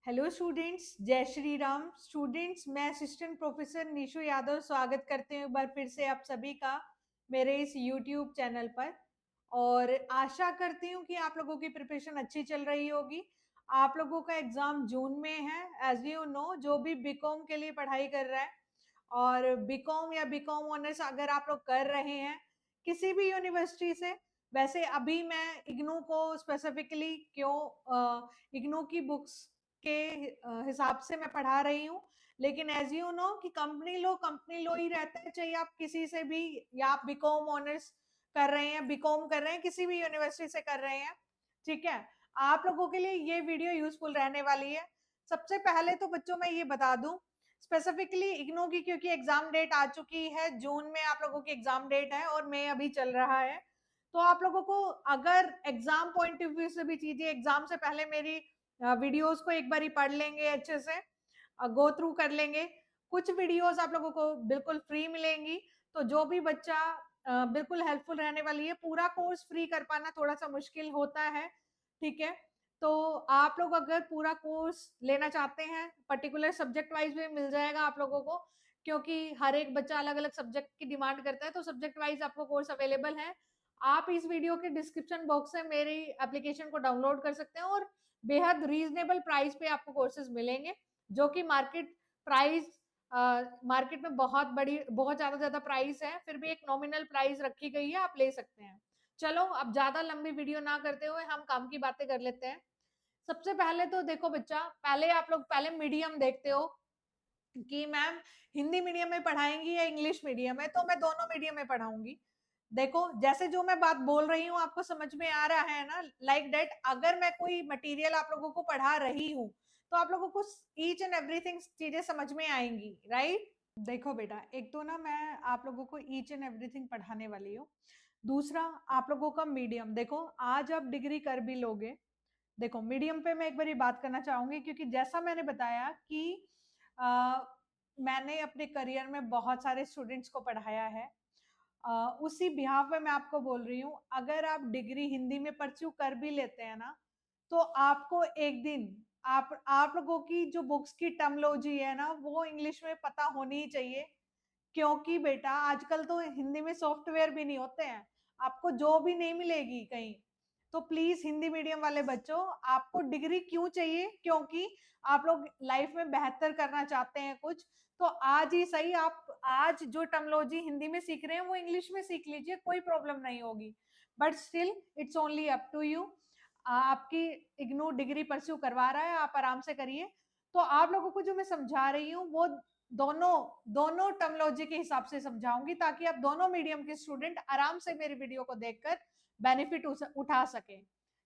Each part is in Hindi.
हेलो स्टूडेंट्स, जय श्री राम। स्टूडेंट्स, मैं असिस्टेंट प्रोफेसर निशु यादव स्वागत करते हूँ एक बार फिर से आप सभी का मेरे इस यूट्यूब चैनल पर। और आशा करती हूँ कि आप लोगों की प्रिपरेशन अच्छी चल रही होगी। आप लोगों का एग्जाम जून में है। एज यू नो, जो भी बीकॉम के लिए पढ़ाई कर रहा है और बीकॉम या बीकॉम ऑनर्स अगर आप लोग कर रहे हैं किसी भी यूनिवर्सिटी से, वैसे अभी मैं इग्नू को स्पेसिफिकली क्यों इग्नू की बुक्स के हिसाब से मैं पढ़ा रही हूँ। लेकिन एज यू नो कि कंपनी लो ही रहता है, चाहे आप किसी से भी, या आप बीकॉम ऑनर्स कर रहे हैं, बीकॉम कर रहे हैं, किसी भी यूनिवर्सिटी से कर रहे हैं, ठीक है। आप लोगों के लिए ये वीडियो यूजफुल रहने वाली है। सबसे पहले तो बच्चों मैं ये बता दूं स्पेसिफिकली इग्नू की, क्योंकि एग्जाम डेट आ चुकी है, जून में आप लोगों की एग्जाम डेट है और मई अभी चल रहा है। तो आप लोगों को अगर एग्जाम पॉइंट ऑफ व्यू से भी चीजें, एग्जाम से पहले मेरी वीडियोस को एक बार ही पढ़ लेंगे, अच्छे से गो थ्रू कर लेंगे। कुछ वीडियोस आप लोगों को बिल्कुल फ्री मिलेंगी, तो जो भी बच्चा बिल्कुल हेल्पफुल रहने वाली है। पूरा कोर्स फ्री कर पाना थोड़ा सा मुश्किल होता है, ठीक है। तो आप लोग अगर पूरा कोर्स लेना चाहते हैं, पर्टिकुलर सब्जेक्ट वाइज भी मिल जाएगा आप लोगों को, क्योंकि हर एक बच्चा अलग अलग सब्जेक्ट की डिमांड करता है, तो सब्जेक्ट वाइज आपको कोर्स अवेलेबल है। आप इस वीडियो के डिस्क्रिप्शन बॉक्स से मेरी एप्लीकेशन को डाउनलोड कर सकते हैं और बेहद रीजनेबल प्राइस पे आपको कोर्सेज मिलेंगे, जो कि मार्केट में बहुत ज्यादा प्राइस है, फिर भी एक नॉमिनल प्राइस रखी गई है, आप ले सकते हैं। चलो, अब ज्यादा लंबी वीडियो ना करते हुए हम काम की बातें कर लेते हैं। सबसे पहले तो देखो बच्चा, पहले आप लोग पहले मीडियम देखते हो कि मैम हिंदी मीडियम में पढ़ाएंगी या इंग्लिश मीडियम है, तो मैं दोनों मीडियम में पढ़ाऊंगी। देखो, जैसे जो मैं बात बोल रही हूँ आपको समझ में आ रहा है ना, लाइक डेट अगर मैं कोई मटेरियल आप लोगों को पढ़ा रही हूँ तो आप लोगों को ईच एंड एवरीथिंग चीजें समझ में आएंगी, राइट। देखो बेटा, एक तो ना मैं आप लोगों को ईच एंड एवरीथिंग पढ़ाने वाली हूँ। दूसरा, आप लोगों का मीडियम देखो, आज आप डिग्री कर भी लोगे। देखो, मीडियम पे मैं एक बार बात करना चाहूंगी, क्योंकि जैसा मैंने बताया कि आ, मैंने अपने करियर में बहुत सारे स्टूडेंट्स को पढ़ाया है। उसी बिहाफ में मैं आपको बोल रही हूँ, अगर आप डिग्री हिंदी में परस्यू कर भी लेते हैं ना, तो आपको एक दिन आप लोगों की जो बुक्स की टर्मोलॉजी है ना, वो इंग्लिश में पता होनी ही चाहिए। क्योंकि बेटा आजकल तो हिंदी में सॉफ्टवेयर भी नहीं होते हैं, आपको जॉब भी नहीं मिलेगी कहीं। तो प्लीज हिंदी मीडियम वाले बच्चों, आपको डिग्री क्यों चाहिए? क्योंकि आप लोग लाइफ में बेहतर करना चाहते हैं कुछ, तो आज ही सही आप आज जो टर्मोलॉजी हिंदी में सीख रहे हैं वो इंग्लिश में सीख लीजिए, कोई प्रॉब्लम नहीं होगी। But still it's only up to you. आपकी इग्नू डिग्री परस्यू करवा रहा है, आप आराम से करिए। तो आप लोगों को जो मैं समझा रही हूँ वो दोनों दोनों टर्मोलॉजी के हिसाब से समझाऊंगी, ताकि आप दोनों मीडियम के स्टूडेंट आराम से मेरी वीडियो को देखकर बेनिफिट उठा सके,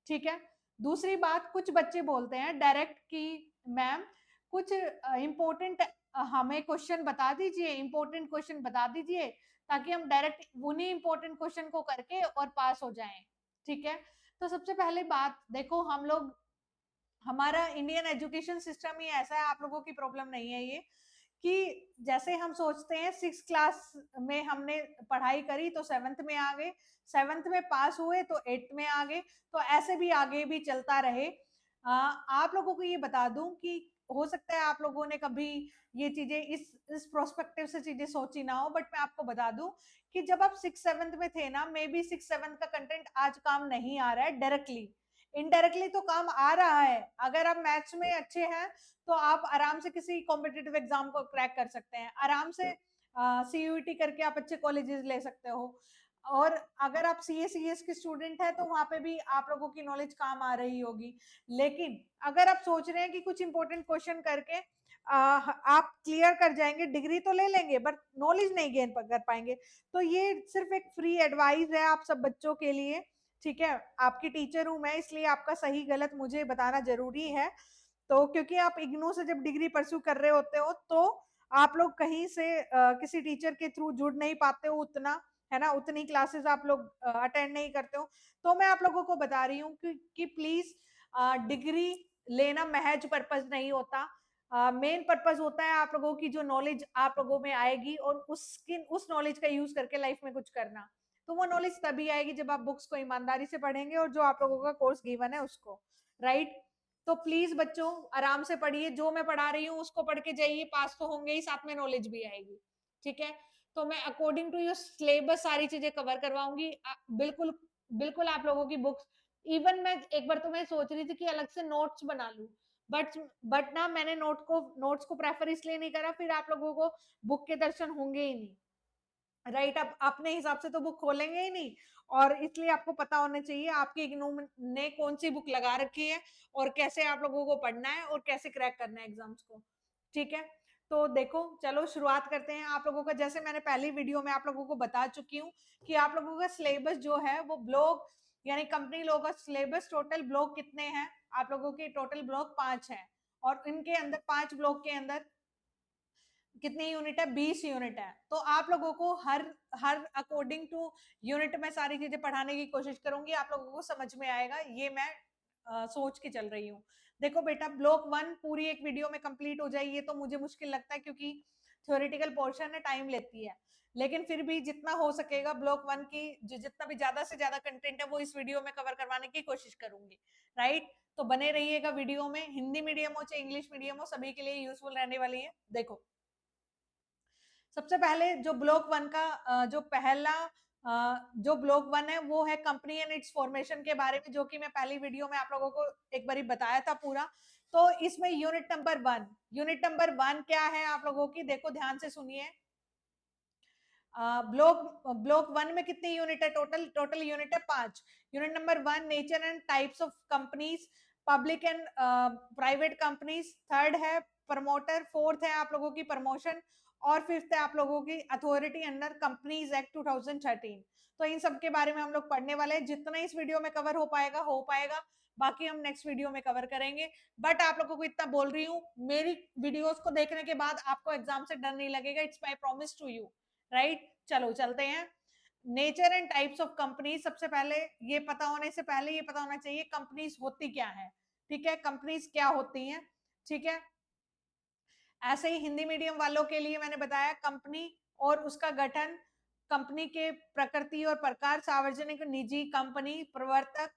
ठीक है। दूसरी बात, कुछ बच्चे बोलते हैं डायरेक्ट कि मैम कुछ इंपॉर्टेंट हमें क्वेश्चन बता दीजिए, इंपॉर्टेंट क्वेश्चन बता दीजिए, ताकि हम डायरेक्ट उन्हीं इंपॉर्टेंट क्वेश्चन को करके और पास हो जाएं, ठीक है। तो सबसे पहले बात देखो, हमारा इंडियन एजुकेशन सिस्टम ही ऐसा है, आप लोगों की प्रॉब्लम नहीं है ये, कि जैसे हम सोचते हैं 6 क्लास में हमने पढ़ाई करी तो 7th में आ गए, 7th में पास हुए तो 8th में आ गए, तो ऐसे भी आगे भी चलता रहे। आप लोगों को ये बता दूं कि हो सकता है आप लोगों ने कभी ये चीजें इस प्रोस्पेक्टिव से चीजें सोची ना हो, बट मैं आपको बता दूं कि जब आप 6th 7th में थे ना, मे बी 6th 7th का कंटेंट आज काम नहीं आ रहा है डायरेक्टली, इनडायरेक्टली तो काम आ रहा है। अगर आप मैथ्स में अच्छे हैं तो आप आराम से किसी कॉम्पिटिटिव एग्जाम को क्रैक कर सकते हैं, आराम से सीयूईटी करके आप अच्छे कॉलेजेस ले सकते हो। और अगर आप सीएस के स्टूडेंट हैं तो वहां पे भी आप लोगों की नॉलेज काम आ रही होगी। लेकिन अगर आप सोच रहे हैं कि कुछ इंपॉर्टेंट क्वेश्चन करके आप क्लियर कर जाएंगे, डिग्री तो ले लेंगे बट नॉलेज नहीं गेन कर पाएंगे, तो ये सिर्फ एक फ्री एडवाइस है आप सब बच्चों के लिए, ठीक है। आपकी टीचर हूं मैं, इसलिए आपका सही गलत मुझे बताना जरूरी है। तो क्योंकि आप इग्नू से जब डिग्री परस्यू कर रहे होते हो तो आप लोग कहीं से किसी टीचर के थ्रू जुड़ नहीं पाते हो उतना, है ना, उतनी क्लासेस आप लोग अटेंड नहीं करते हो। तो मैं आप लोगों को बता रही हूँ कि प्लीज, डिग्री लेना महज पर्पज नहीं होता। मेन पर्पज होता है आप लोगों की जो नॉलेज आप लोगों में आएगी और उस नॉलेज का यूज करके लाइफ में कुछ करना। तो वो नॉलेज तभी आएगी जब आप बुक्स को ईमानदारी से पढ़ेंगे और जो आप लोगों का कोर्स गिवन है उसको, राइट। तो प्लीज बच्चों आराम से पढ़िए, जो मैं पढ़ा रही हूँ उसको पढ़ के जाइए, पास तो होंगे ही, साथ में नॉलेज भी आएगी, ठीक है। तो मैं अकॉर्डिंग टू योर सिलेबस सारी चीजें कवर करवाऊंगी, बिल्कुल बिल्कुल आप लोगों की बुक्स, इवन मैं एक बार तो मैं सोच रही थी कि अलग से नोट्स बना लूं, बट ना मैंने नोट्स को प्रेफर इसलिए नहीं करा, फिर आप लोगों को बुक के दर्शन होंगे ही नहीं, राइट। अब अपने हिसाब से तो बुक खोलेंगे ही नहीं, और इसलिए आपको पता होना चाहिए आपकी इग्नू ने कौन सी बुक लगा रखी है, और कैसे आप लोगों को पढ़ना है, और कैसे क्रैक करना है एग्जाम्स को, ठीक है। तो देखो चलो शुरुआत करते हैं। आप लोगों का जैसे मैंने पहली वीडियो में आप लोगों को बता चुकी हूँ कि आप लोगों का सिलेबस जो है वो ब्लॉक यानी कंपनी लोगों का सिलेबस, टोटल ब्लॉक कितने हैं आप लोगों के, टोटल ब्लॉक 5 हैं, और इनके अंदर 5 ब्लॉक के अंदर कितनी यूनिट है, 20 यूनिट है। तो आप लोगों को हर हर अकॉर्डिंग टू यूनिट में सारी चीजें पढ़ाने की कोशिश करूंगी, आप लोगों को समझ में आएगा, ये मैं सोच के चल रही हूँ। देखो बेटा, ब्लॉक 1 पूरी एक वीडियो में कंप्लीट हो जाए ये तो मुझे मुश्किल लगता है, क्योंकि थ्योरेटिकल पोर्शन है, टाइम लेती है, लेकिन फिर भी जितना हो सकेगा ब्लॉक 1 की जितना भी ज्यादा से ज्यादा कंटेंट है वो इस वीडियो में कवर करवाने की कोशिश करूंगी, राइट। तो बने रहिएगा वीडियो में, हिंदी मीडियम हो चाहे इंग्लिश मीडियम हो, सभी के लिए यूजफुल रहने वाली है। देखो सबसे पहले जो ब्लॉक 1 का जो पहला जो ब्लॉक 1 है वो है कंपनी एंड इट्स फॉर्मेशन के बारे में, जो कि मैं पहली वीडियो में आप लोगों को एक बार बताया था पूरा। तो इसमें यूनिट नंबर 1 क्या है आप लोगों की, देखो ध्यान से सुनिए। ब्लॉक 1 में कितनी यूनिट है, टोटल यूनिट है 5। Unit number 1 nature and types of companies, public and private companies, third है प्रमोटर, फोर्थ है आप लोगों की प्रमोशन, और फिफ्थ है आप लोगों की अथॉरिटी अंडर कंपनीज एक्ट 2013। तो इन सब के बारे में हम लोग पढ़ने वाले हैं, जितना इस वीडियो में कवर हो पाएगा, बाकी हम नेक्स्ट वीडियो में कवर करेंगे। बट आप लोगों को इतना बोल रही हूँ, मेरी वीडियोस को देखने के बाद आपको एग्जाम से डर नहीं लगेगा, it's my promise to you, right. चलो चलते हैं। Nature and types of company, सबसे पहले ये पता होने से पहले ये पता होना चाहिए कंपनीज होती क्या है, ठीक है, कंपनीज क्या होती हैं, ठीक है। ऐसे ही हिंदी मीडियम वालों के लिए मैंने बताया कंपनी और उसका गठन, कंपनी के प्रकृति और प्रकार, सार्वजनिक निजी कंपनी, प्रवर्तक,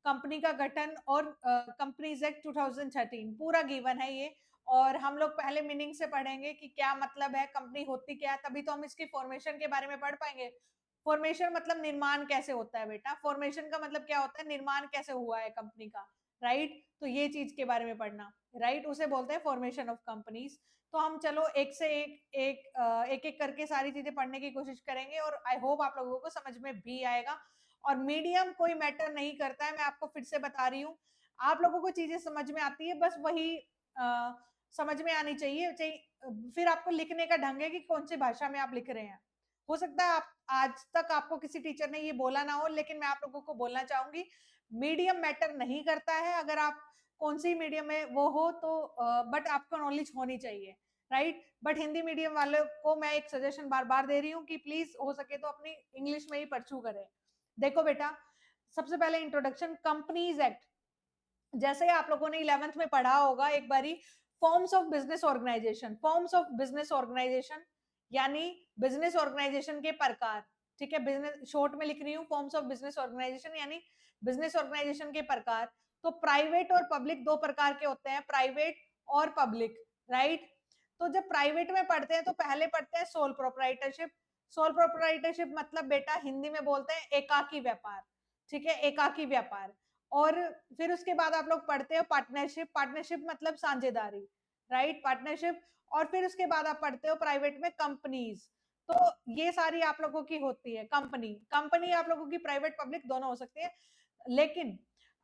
कंपनी का गठन, और कंपनीज एक्ट 2013 पूरा गिवन है ये। और हम लोग पहले मीनिंग से पढ़ेंगे कि क्या मतलब है, कंपनी होती क्या है, तभी तो हम इसकी फॉर्मेशन के बारे में पढ़ पाएंगे। फॉर्मेशन मतलब निर्माण कैसे होता है बेटा, फॉर्मेशन का मतलब क्या होता है, निर्माण कैसे हुआ है कंपनी का, राइट। तो ये चीज के बारे में पढ़ना, राइट, उसे बोलते हैं फॉर्मेशन ऑफ कंपनीज। तो हम चलो एक से एक एक करके सारी चीजें पढ़ने की कोशिश करेंगे, और आई होप आप लोगों को समझ में भी आएगा। और मीडियम कोई मैटर नहीं करता है, मैं आपको फिर से बता रही हूँ, आप लोगों को चीजें समझ में आती है, बस वही समझ में आनी चाहिए। फिर आपको लिखने का ढंग है कि कौन सी भाषा में आप लिख रहे हैं। हो सकता है आप आज तक आपको किसी टीचर ने ये बोला ना हो, लेकिन मैं आप लोगों को बोलना चाहूंगी, मीडियम मैटर नहीं करता है, अगर आप कौन सी मीडियम में वो हो तो, बट आपको नॉलेज होनी चाहिए, राइट। बट हिंदी मीडियम वालों को मैं एक सजेशन बार बार दे रही हूँ कि प्लीज हो सके तो अपनी इंग्लिश में ही परस्यू करें। देखो बेटा, सबसे पहले इंट्रोडक्शन, कंपनीज एक्ट, जैसे आप लोगों ने 11th में पढ़ा होगा एक बारी, forms of business organisation, forms of business organisation यानी बिजनेस ऑर्गेनाइजेशन के प्रकार, ठीक है, बिजनेस शॉर्ट में लिख रही हूँ, फॉर्म्स ऑफ बिजनेस ऑर्गेनाइजेशन यानी बिजनेस ऑर्गेनाइजेशन के प्रकार। तो प्राइवेट और पब्लिक दो प्रकार के होते हैं, प्राइवेट और पब्लिक, राइट। तो जब प्राइवेट में पढ़ते हैं तो पहले पढ़ते हैं सोल प्रोप्राइटरशिप। सोल प्रोप्राइटरशिप मतलब बेटा हिंदी में बोलते हैं एकाकी व्यापार, ठीक है, एकाकी व्यापार। और फिर उसके बाद आप लोग पढ़ते हो पार्टनरशिप, पार्टनरशिप मतलब साझेदारी, राइट, पार्टनरशिप। और फिर उसके बाद आप पढ़ते हो प्राइवेट में कंपनीज। तो ये सारी आप लोगों की होती है कंपनी, कंपनी आप लोगों की प्राइवेट पब्लिक दोनों हो सकती है। लेकिन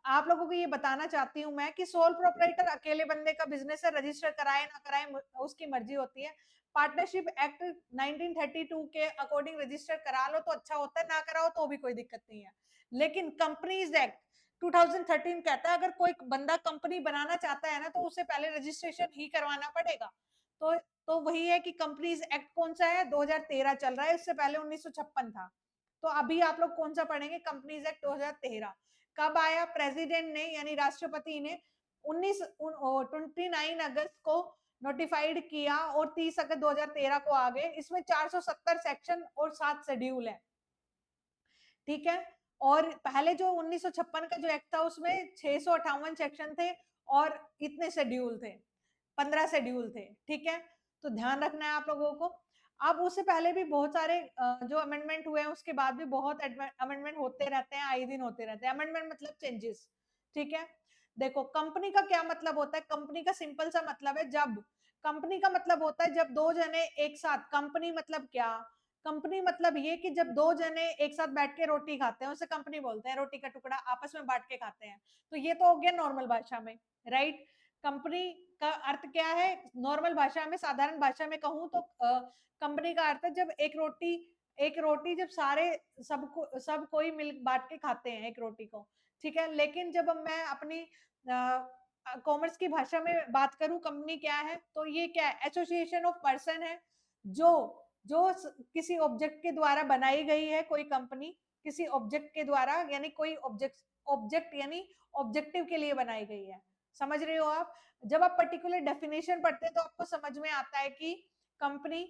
आप लोगों को ये बताना चाहती हूं मैं कि सोल प्रोप्राइटर अकेले बंदे का बिजनेस है, रजिस्टर कराए ना कराए उसकी मर्जी होती है। पार्टनरशिप एक्ट 1932 के अकॉर्डिंग रजिस्टर करा लो तो अच्छा होता है, ना कराओ तो भी कोई दिक्कत नहीं है। लेकिन कंपनीज एक्ट 2013 कहता है अगर कोई बंदा कंपनी बनाना चाहता है ना तो उसे पहले रजिस्ट्रेशन ही करवाना पड़ेगा। तो वही है कि कंपनीज एक्ट कौन सा है, 2013 चल रहा है, इससे पहले 1956 था। तो अभी आप लोग कौन सा पढ़ेंगे, कंपनीज एक्ट 2013। कब आया, प्रेसिडेंट ने यानी राष्ट्रपति ने 29 अगस्त को नोटिफाइड किया, और 30 अगस्त 2013 को आ गए। इसमें 470 सेक्शन और 7 शेड्यूल है, ठीक है। और पहले जो 1956 का जो एक्ट था उसमें 658 सेक्शन थे और इतने शेड्यूल थे, 15 शेड्यूल थे, ठीक है। तो ध्यान रखना है आप लोगों को। अब उससे पहले भी बहुत सारे जो अमेंडमेंट हुए हैं, उसके बाद भी बहुत अमेंडमेंट होते रहते हैं, आए दिन होते रहते हैं। अमेंडमेंट मतलब चेंजेस, ठीक है। देखो कंपनी का क्या मतलब होता है, कंपनी का सिंपल सा मतलब है, जब कंपनी का मतलब होता है जब दो जने एक साथ, कंपनी मतलब क्या, कंपनी मतलब ये कि जब दो जने एक साथ बैठ के रोटी खाते हैं उसे कंपनी बोलते हैं, रोटी का टुकड़ा आपस में बांट के खाते हैं। तो ये तो हो गया नॉर्मल भाषा में, राइट। कंपनी का अर्थ क्या है नॉर्मल भाषा में, साधारण भाषा में कहूं तो कंपनी का अर्थ है जब एक रोटी जब सारे सब कोई मिल बांट के खाते हैं एक रोटी को, ठीक है। लेकिन जब मैं अपनी कॉमर्स की भाषा में बात करूं कंपनी क्या है, तो ये क्या है, एसोसिएशन ऑफ पर्सन है, जो जो किसी ऑब्जेक्ट के द्वारा बनाई गई है, कोई कंपनी किसी ऑब्जेक्ट के द्वारा, यानी कोई ऑब्जेक्ट यानी ऑब्जेक्टिव के लिए बनाई गई है। समझ रहे हो आप। जब आप पर्टिकुलर डेफिनेशन पढ़ते हैं तो आपको समझ में आता है कि कंपनी,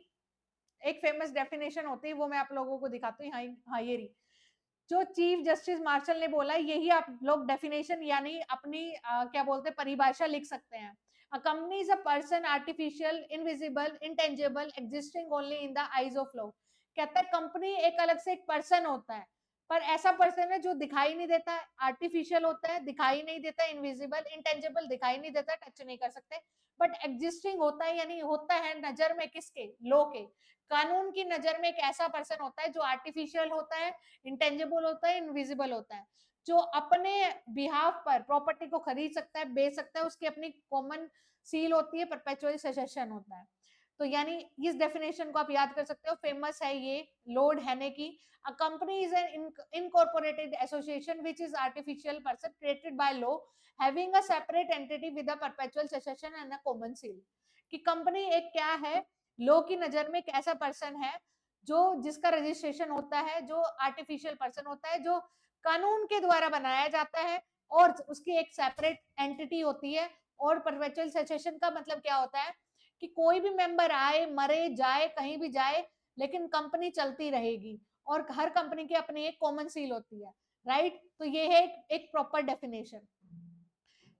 एक फेमस डेफिनेशन होती है वो मैं आप लोगों को दिखाती हूँ। हाँ ये रही, जो चीफ जस्टिस मार्शल ने बोला, यही आप लोग डेफिनेशन यानी अपनी क्या बोलते हैं परिभाषा लिख सकते हैं। A company is a person, artificial, invisible, intangible, existing only in the eyes of law। कहता है कंपनी एक अलग से एक पर्सन होता है, पर ऐसा पर्सन है जो दिखाई नहीं देता, आर्टिफिशियल होता है, दिखाई नहीं देता, इनविजिबल, इंटेंजिबल, दिखाई नहीं देता, टच नहीं कर सकते, बट एग्जिस्टिंग होता है, यानी होता है नजर में किसके, लॉ के, कानून की नजर में एक ऐसा पर्सन होता है जो आर्टिफिशियल होता है, इंटेंजिबल होता है, इनविजिबल होता है, जो अपने बिहाफ पर प्रॉपर्टी को खरीद सकता है, बेच सकता है, उसकी अपनी कॉमन सील होती है, परपेचुअल सेसेशन होता है। तो यानी इस डेफिनेशन को आप याद कर सकते हो, फेमस है ये लॉर्ड हेने की। अ company is N incorporated association which is artificial person created by law having a separate entity with a perpetual cessation and a common seal. कि कंपनी एक क्या है, लॉ की नजर में एक ऐसा पर्सन है जो जिसका रजिस्ट्रेशन होता है, जो आर्टिफिशियल पर्सन होता है, जो कानून के द्वारा बनाया जाता है, और उसकी एक सेपरेट एंटिटी होती है। और परपेचुअल सेसेशन का मतलब क्या होता है कि कोई भी मेंबर आए मरे जाए कहीं भी जाए, लेकिन कंपनी चलती रहेगी, और हर कंपनी की अपनी एक कॉमन सील होती है, राइट। तो ये है एक प्रॉपर डेफिनेशन,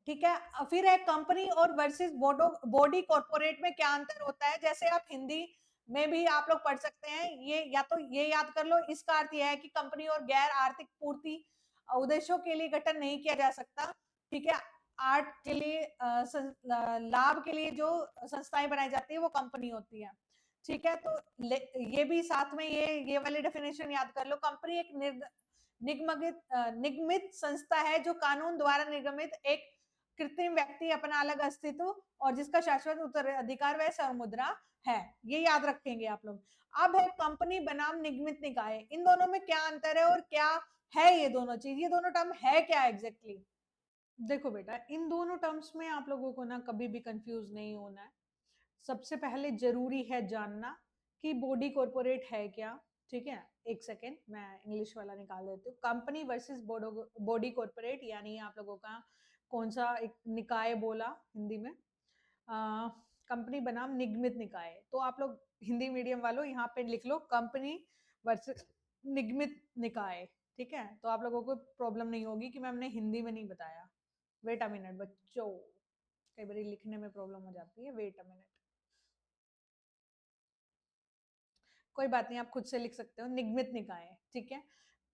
ठीक है। फिर है कंपनी और वर्सेस बॉडी कॉर्पोरेट में क्या अंतर होता है, जैसे आप हिंदी में भी आप लोग पढ़ सकते हैं, ये या तो ये याद कर लो, इसका अर्थ यह है कि कंपनी और गैर आर्थिक पूर्ति उद्देश्यों के लिए गठन नहीं किया जा सकता, ठीक है। आर्ट के लिए लाभ के लिए जो संस्थाएं बनाई जाती है वो कंपनी होती है, ठीक है। तो ये भी साथ में ये वाली डेफिनेशन याद कर लो, कंपनी एक निगमित संस्था है जो कानून द्वारा निगमित एक कृत्रिम व्यक्ति, अपना अलग अस्तित्व और जिसका शाश्वत उत्तराधिकार वह सर्वमुद्रा है, ये याद रखेंगे आप लोग। अब है कंपनी बनाम निगमित निकाय, इन दोनों में क्या अंतर है और क्या है ये दोनों चीज, ये दोनों टर्म है क्या एग्जैक्टली exactly? देखो बेटा, इन दोनों टर्म्स में आप लोगों को ना कभी भी कंफ्यूज नहीं होना है। सबसे पहले जरूरी है जानना कि बॉडी कॉर्पोरेट है क्या, ठीक है। एक सेकेंड मैं इंग्लिश वाला निकाल देती हूँ। कंपनी वर्सेस बॉडी कॉर्पोरेट, यानी आप लोगों का कौन सा एक निकाय बोला हिंदी में, कंपनी बनाम निगमित निकाय। तो आप लोग हिंदी मीडियम वालों यहाँ पे लिख लो कंपनी वर्सेस निगमित निकाय, ठीक है। तो आप लोगों को प्रॉब्लम नहीं होगी कि मैं हमने हिंदी में नहीं बताया। वेट अ मिनट बच्चों, कई बार लिखने में प्रॉब्लम हो जाती है, वेट अ मिनट। कोई बात नहीं, आप खुद से लिख सकते हो, निगमित निकाय, ठीक है।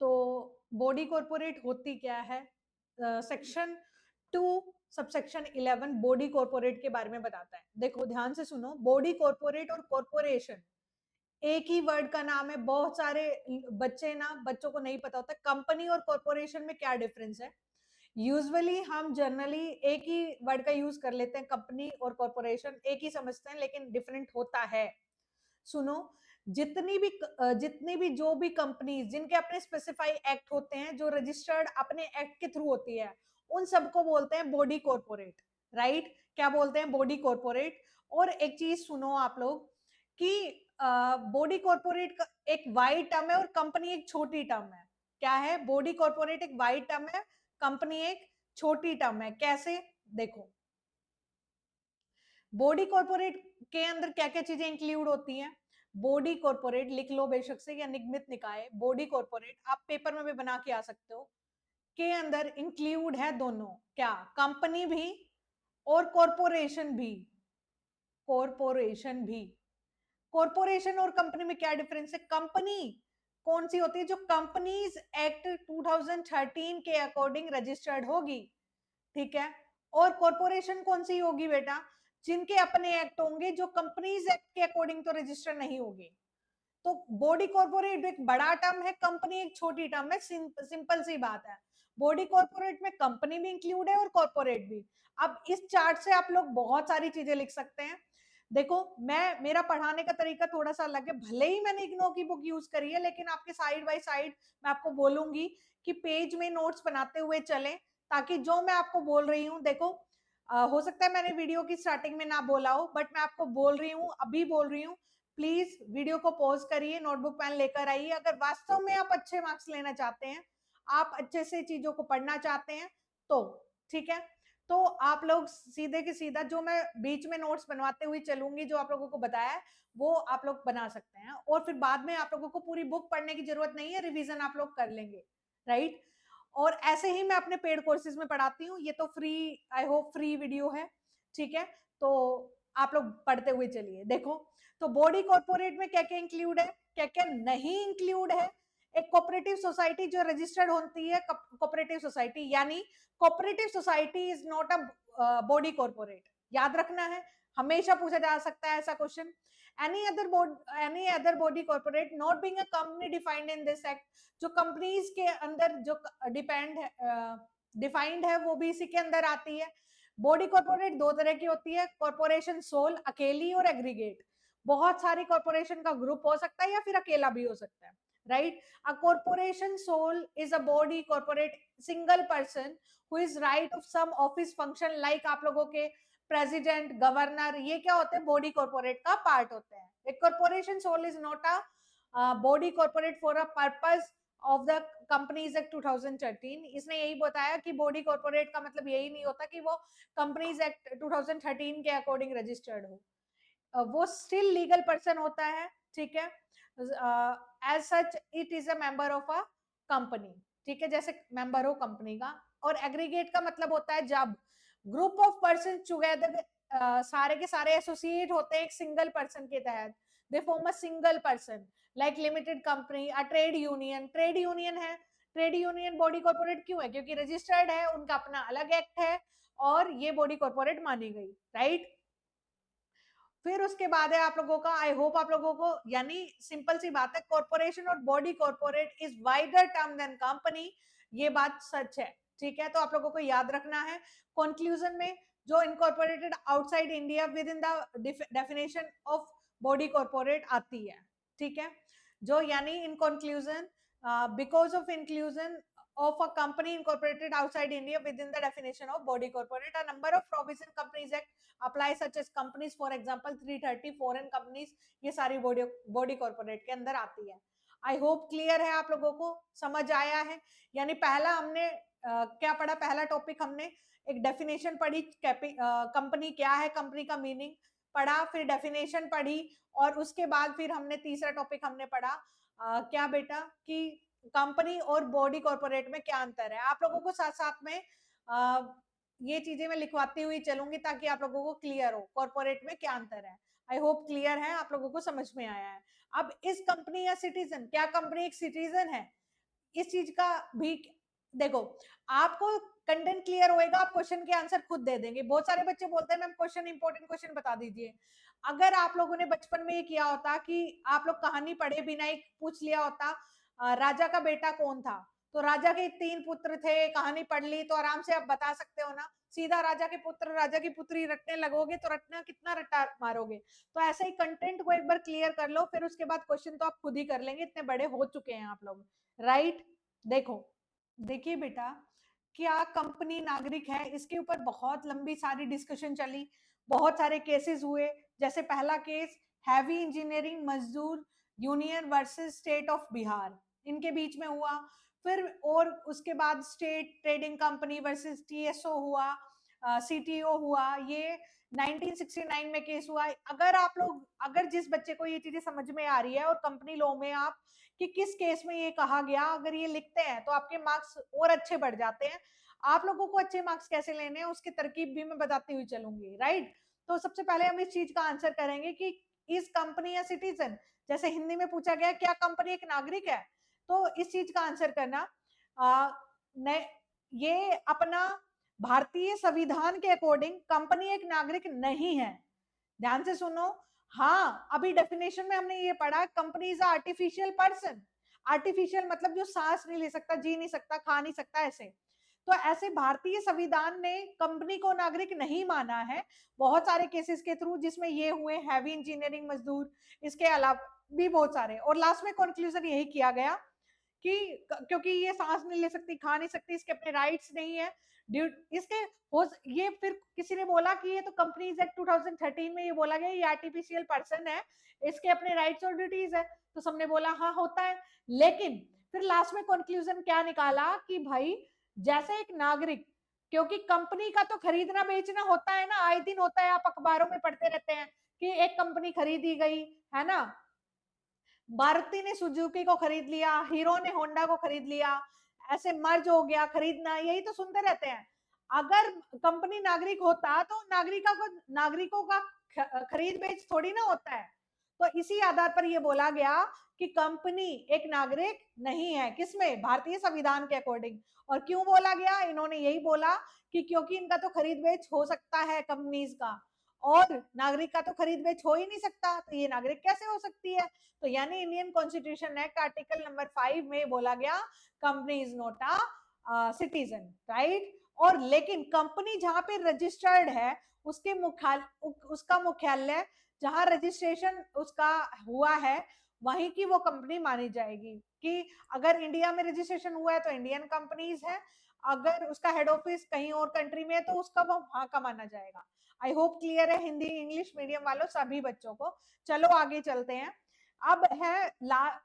तो बॉडी कॉर्पोरेट होती क्या है, सेक्शन 2 सबसेक्शन 11 बॉडी कॉर्पोरेट के बारे में बताता है। देखो ध्यान से सुनो, बॉडी कॉर्पोरेट और कॉर्पोरेशन एक ही वर्ड का नाम है। बहुत सारे बच्चों को नहीं पता होता कंपनी और कॉर्पोरेशन में क्या डिफरेंस है। यूजुअली हम जनरली एक ही वर्ड का यूज कर लेते हैं, कंपनी और कॉर्पोरेशन एक ही समझते हैं, लेकिन डिफरेंट होता है। सुनो, जितनी भी जो भी कंपनीज जिनके अपने स्पेसिफाई एक्ट होते हैं, जो रजिस्टर्ड अपने एक्ट के थ्रू होती है, उन सबको बोलते हैं बॉडी कॉर्पोरेट, राइट। क्या बोलते हैं, बॉडी कॉर्पोरेट। और एक चीज सुनो आप लोग कि बॉडी कॉर्पोरेट एक वाइड टर्म है और कंपनी एक छोटी टर्म है। क्या है, बॉडी कॉर्पोरेट एक वाइड टर्म है, कंपनी एक छोटी टर्म है। कैसे, देखो बॉडी कॉर्पोरेट के अंदर क्या क्या चीजें इंक्लूड होती हैं। बॉडी कॉर्पोरेट लिख लो बेशक से, या निगमित निकाय, बॉडी कॉर्पोरेट आप पेपर में भी बना के आ सकते हो, के अंदर इंक्लूड है दोनों, क्या, कंपनी भी और कॉरपोरेशन भी, कॉरपोरेशन भी। कॉरपोरेशन और कंपनी में क्या डिफरेंस है? कंपनी कौन सी होती है? जो कंपनीज एक्ट 2013 के अकॉर्डिंग रजिस्टर्ड होगी, ठीक है। और कॉरपोरेशन कौन सी होगी बेटा? जिनके अपने एक्ट होंगे, जो कंपनीज एक्ट के अकॉर्डिंग तो रजिस्टर नहीं होगी। तो बॉडी कॉर्पोरेट एक बड़ा टर्म है, कंपनी एक छोटी टर्म है, सिंपल सी बात है। बॉडी कॉर्पोरेट में कंपनी भी इंक्लूड है और कॉर्पोरेट भी। अब इस चार्ट से आप लोग बहुत सारी चीजें लिख सकते हैं। देखो, मेरा पढ़ाने का तरीका थोड़ा सा अलग है, भले ही मैंने इग्नो की बुक यूज करी है, लेकिन आपके साइड बाय साइड मैं आपको बोलूंगी कि पेज में नोट्स बनाते हुए चलें, ताकि जो मैं आपको बोल रही हूँ, देखो हो सकता है मैंने वीडियो की स्टार्टिंग में ना बोला हो, बट मैं आपको बोल रही हूँ, अभी बोल रही हूँ। प्लीज वीडियो को पॉज करिए, नोटबुक पेन लेकर आइए। अगर वास्तव में आप अच्छे मार्क्स लेना चाहते हैं, आप अच्छे से चीजों को पढ़ना चाहते हैं, तो ठीक है। तो आप लोग सीधे के सीधा, जो मैं बीच में नोट्स बनवाते हुए चलूंगी, जो आप लोगों को बताया है, वो आप लोग बना सकते हैं। और फिर बाद में आप लोगों को पूरी बुक पढ़ने की जरूरत नहीं है, रिवीजन आप लोग कर लेंगे, राइट। और ऐसे ही मैं अपने पेड कोर्सेज में पढ़ाती हूँ। ये तो free, I hope free video है, ठीक है। तो आप लोग पढ़ते हुए चलिए। देखो, तो बॉडी कॉर्पोरेट में क्या क्या इंक्लूड है, क्या क्या नहीं इंक्लूड है। एक कोऑपरेटिव सोसाइटी जो रजिस्टर्ड होती है, कोऑपरेटिव सोसाइटी, यानी cooperative society is not a body corporate. याद रखना है, हमेशा पूछा जा सकता है ऐसा question. any other body corporate not being a company defined in this act, जो कंपनीज के अंदर जो डिफाइंड है, वो भी इसी के अंदर आती है। बॉडी कॉर्पोरेट दो तरह की होती है, कॉर्पोरेशन सोल अकेली और एग्रीगेट। बहुत सारी कॉर्पोरेशन का ग्रुप हो सकता है या फिर अकेला भी हो सकता है, right. A corporation sole is a body corporate single person who is right of some office function, like आप लोगों के प्रेसिडेंट, गवर्नर, ये क्या होते हैं? बॉडी कॉर्पोरेट का पार्ट होते हैं। एक corporation sole is not a body corporate for a purpose of the companies act 2013। इसने यही बताया कि बॉडी कॉर्पोरेट का मतलब यही नहीं होता कि वो कंपनीज एक्ट 2013 के अकॉर्डिंग रजिस्टर्ड हो। वो स्टिल लीगल पर्सन होता है, ठीक है। As such it is a member of a company, ठीक है, जैसे मेंबर हो कंपनी का। और एग्रीगेट का मतलब होता है जब ग्रुप ऑफ पर्सन टुगेदर, सारे के सारे एसोसिएट होते हैं एक सिंगल पर्सन के तहत, they form a single person, like limited company, a trade union. Trade union है, ट्रेड यूनियन बॉडी कॉर्पोरेट क्यों है? क्योंकि रजिस्टर्ड है, उनका अपना अलग एक्ट है, और ये बॉडी कॉर्पोरेट मानी गई, राइट। फिर उसके बाद है आप लोगों का, आई होप आप लोगों को, यानी सिंपल सी बात है, कॉर्पोरेशन और body corporate is wider term than company, ये बात सच है, ठीक है। तो आप लोगों को याद रखना है। कंक्लूजन में, जो incorporated outside India with in the definition of body corporate आती है, ठीक है। जो यानी in conclusion, because of inclusion of a company incorporated outside India within the definition of body corporate, a number of provision companies act apply such as companies, for example 330 foreign companies, ये सारी बॉडी कॉर्पोरेट के अंदर आती है। आई होप क्लियर है, आप लोगों को समझ आया है। यानी पहला हमने क्या पढ़ा? पहला टॉपिक हमने एक डेफिनेशन पढ़ी, कंपनी क्या है, कंपनी का मीनिंग पढ़ा, फिर डेफिनेशन पढ़ी, और उसके बाद फिर हमने तीसरा टॉपिक हमने पढ़ा क्या बेटा, कि कंपनी और बॉडी कॉर्पोरेट में क्या अंतर है। आप लोगों को साथ साथ में ये चीजें मैं लिखवाती हुई चलूंगी, ताकि आप लोगों को क्लियर हो कॉर्पोरेट में क्या अंतर है। आई होप क्लियर है, आप लोगों को समझ में आया है। अब इस कंपनी या सिटीजन, क्या कंपनी एक सिटीजन है? इस चीज का भी देखो, आपको कंटेंट क्लियर होएगा, आप क्वेश्चन के आंसर खुद दे देंगे। बहुत सारे बच्चे बोलते हैं मैम क्वेश्चन, इंपॉर्टेंट क्वेश्चन बता दीजिए। अगर आप लोगों ने बचपन में ये किया होता कि आप लोग कहानी पढ़े बिना ही पूछ लिया होता, राजा का बेटा कौन था, तो राजा के 3 पुत्र थे, कहानी पढ़ ली तो आराम से आप बता सकते हो ना। सीधा राजा के पुत्र राजा की पुत्री रटने लगोगे तो रटना कितना रटा मारोगे। तो ऐसे ही कंटेंट को एक बार क्लियर कर लो, फिर उसके बाद क्वेश्चन तो आप खुद ही कर लेंगे, इतने बड़े हो चुके हैं आप लोग, राइट। देखो, देखिए बेटा, क्या कंपनी नागरिक है, इसके ऊपर बहुत लंबी सारी डिस्कशन चली, बहुत सारे केसेस हुए। जैसे पहला केस हैवी इंजीनियरिंग मजदूर union versus state of Bihar, इनके बीच में हुआ। फिर और उसके बाद state trading company versus TSO हुआ, सीटीओ हुआ, ये 1969 में केस हुआ। अगर जिस बच्चे को ये चीजें समझ में आ रही है, और कंपनी लॉ में आप कि किस केस में ये कहा गया, अगर ये लिखते हैं तो आपके मार्क्स और अच्छे बढ़ जाते हैं। आप लोगों को अच्छे मार्क्स कैसे लेने हैं उसकी तरकीब भी मैं बताती हुई चलूंगी, राइट। तो सबसे पहले हम इस चीज का आंसर करेंगे कि इस कंपनी या सिटीजन, जैसे हिंदी में पूछा गया क्या कंपनी एक नागरिक है, तो इस चीज का आंसर करना ये अपना भारतीय संविधान के अकॉर्डिंग कंपनी एक नागरिक नहीं है। ध्यान से सुनो। हाँ, अभी डेफिनेशन में हमने ये पढ़ा company is artificial person. Artificial मतलब जो सांस नहीं ले सकता, जी नहीं सकता, खा नहीं सकता, ऐसे। तो ऐसे भारतीय संविधान ने कंपनी को नागरिक नहीं माना है बहुत सारे केसेस के थ्रू, जिसमें ये हुए हैवी इंजीनियरिंग मजदूर, इसके अलावा भी बहुत सारे। और लास्ट में कंक्लूजन यही किया गया कि क्योंकि ये सांस नहीं ले सकती, खा नहीं सकती, इसके अपने राइट्स नहीं है इसके ये फिर किसी ने बोला कि ये तो कंपनीज एक्ट 2013 में ये बोला गया ये आर्टिफिशियल पर्सन है, इसके अपने राइट्स और ड्यूटीज है। तो सबने बोला हाँ होता है, लेकिन फिर लास्ट में कंक्लूजन क्या निकाला कि भाई जैसे एक नागरिक, क्योंकि कंपनी का तो खरीदना बेचना होता है ना, आए दिन होता है, आप अखबारों में पढ़ते रहते हैं कि एक कंपनी खरीदी गई है ना, मारुति ने सुजुकी को खरीद लिया, हीरो ने होंडा को खरीद लिया, ऐसे मर्ज हो गया, खरीदना, यही तो सुनते रहते हैं। अगर कंपनी नागरिक होता तो नागरिकों का खरीद बेच थोड़ी ना होता है। तो इसी आधार पर यह बोला गया कि कंपनी एक नागरिक नहीं है, किसमें, भारतीय संविधान के अकॉर्डिंग। और क्यों बोला गया, इन्होंने यही बोला कि क्योंकि इनका तो खरीद बेच हो सकता है कंपनीज का, और नागरिक का तो खरीद बेच हो ही नहीं सकता, तो ये नागरिक कैसे हो सकती है। तो यानी Indian constitution act article number 5 में बोला गया company is not a citizen, right. और लेकिन कंपनी जहां पे रजिस्टर्ड है उसका मुख्यालय जहां रजिस्ट्रेशन उसका हुआ है वहीं की वो कंपनी मानी जाएगी। कि अगर इंडिया में रजिस्ट्रेशन हुआ है तो इंडियन कंपनीज है, अगर उसका हेड ऑफिस कहीं और कंट्री में है तो उसका वो वहां का माना जाएगा। आई होप क्लियर है हिंदी इंग्लिश मीडियम वालों सभी बच्चों को। चलो आगे चलते हैं। अब है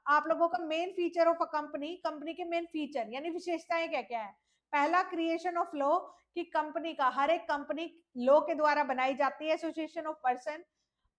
आप लोगों का main feature of a company, company के मेन फीचर यानी विशेषताएं क्या क्या है। पहला क्रिएशन ऑफ लॉ, कि कंपनी का हर एक कंपनी लॉ के द्वारा बनाई जाती है, एसोसिएशन ऑफ पर्सन,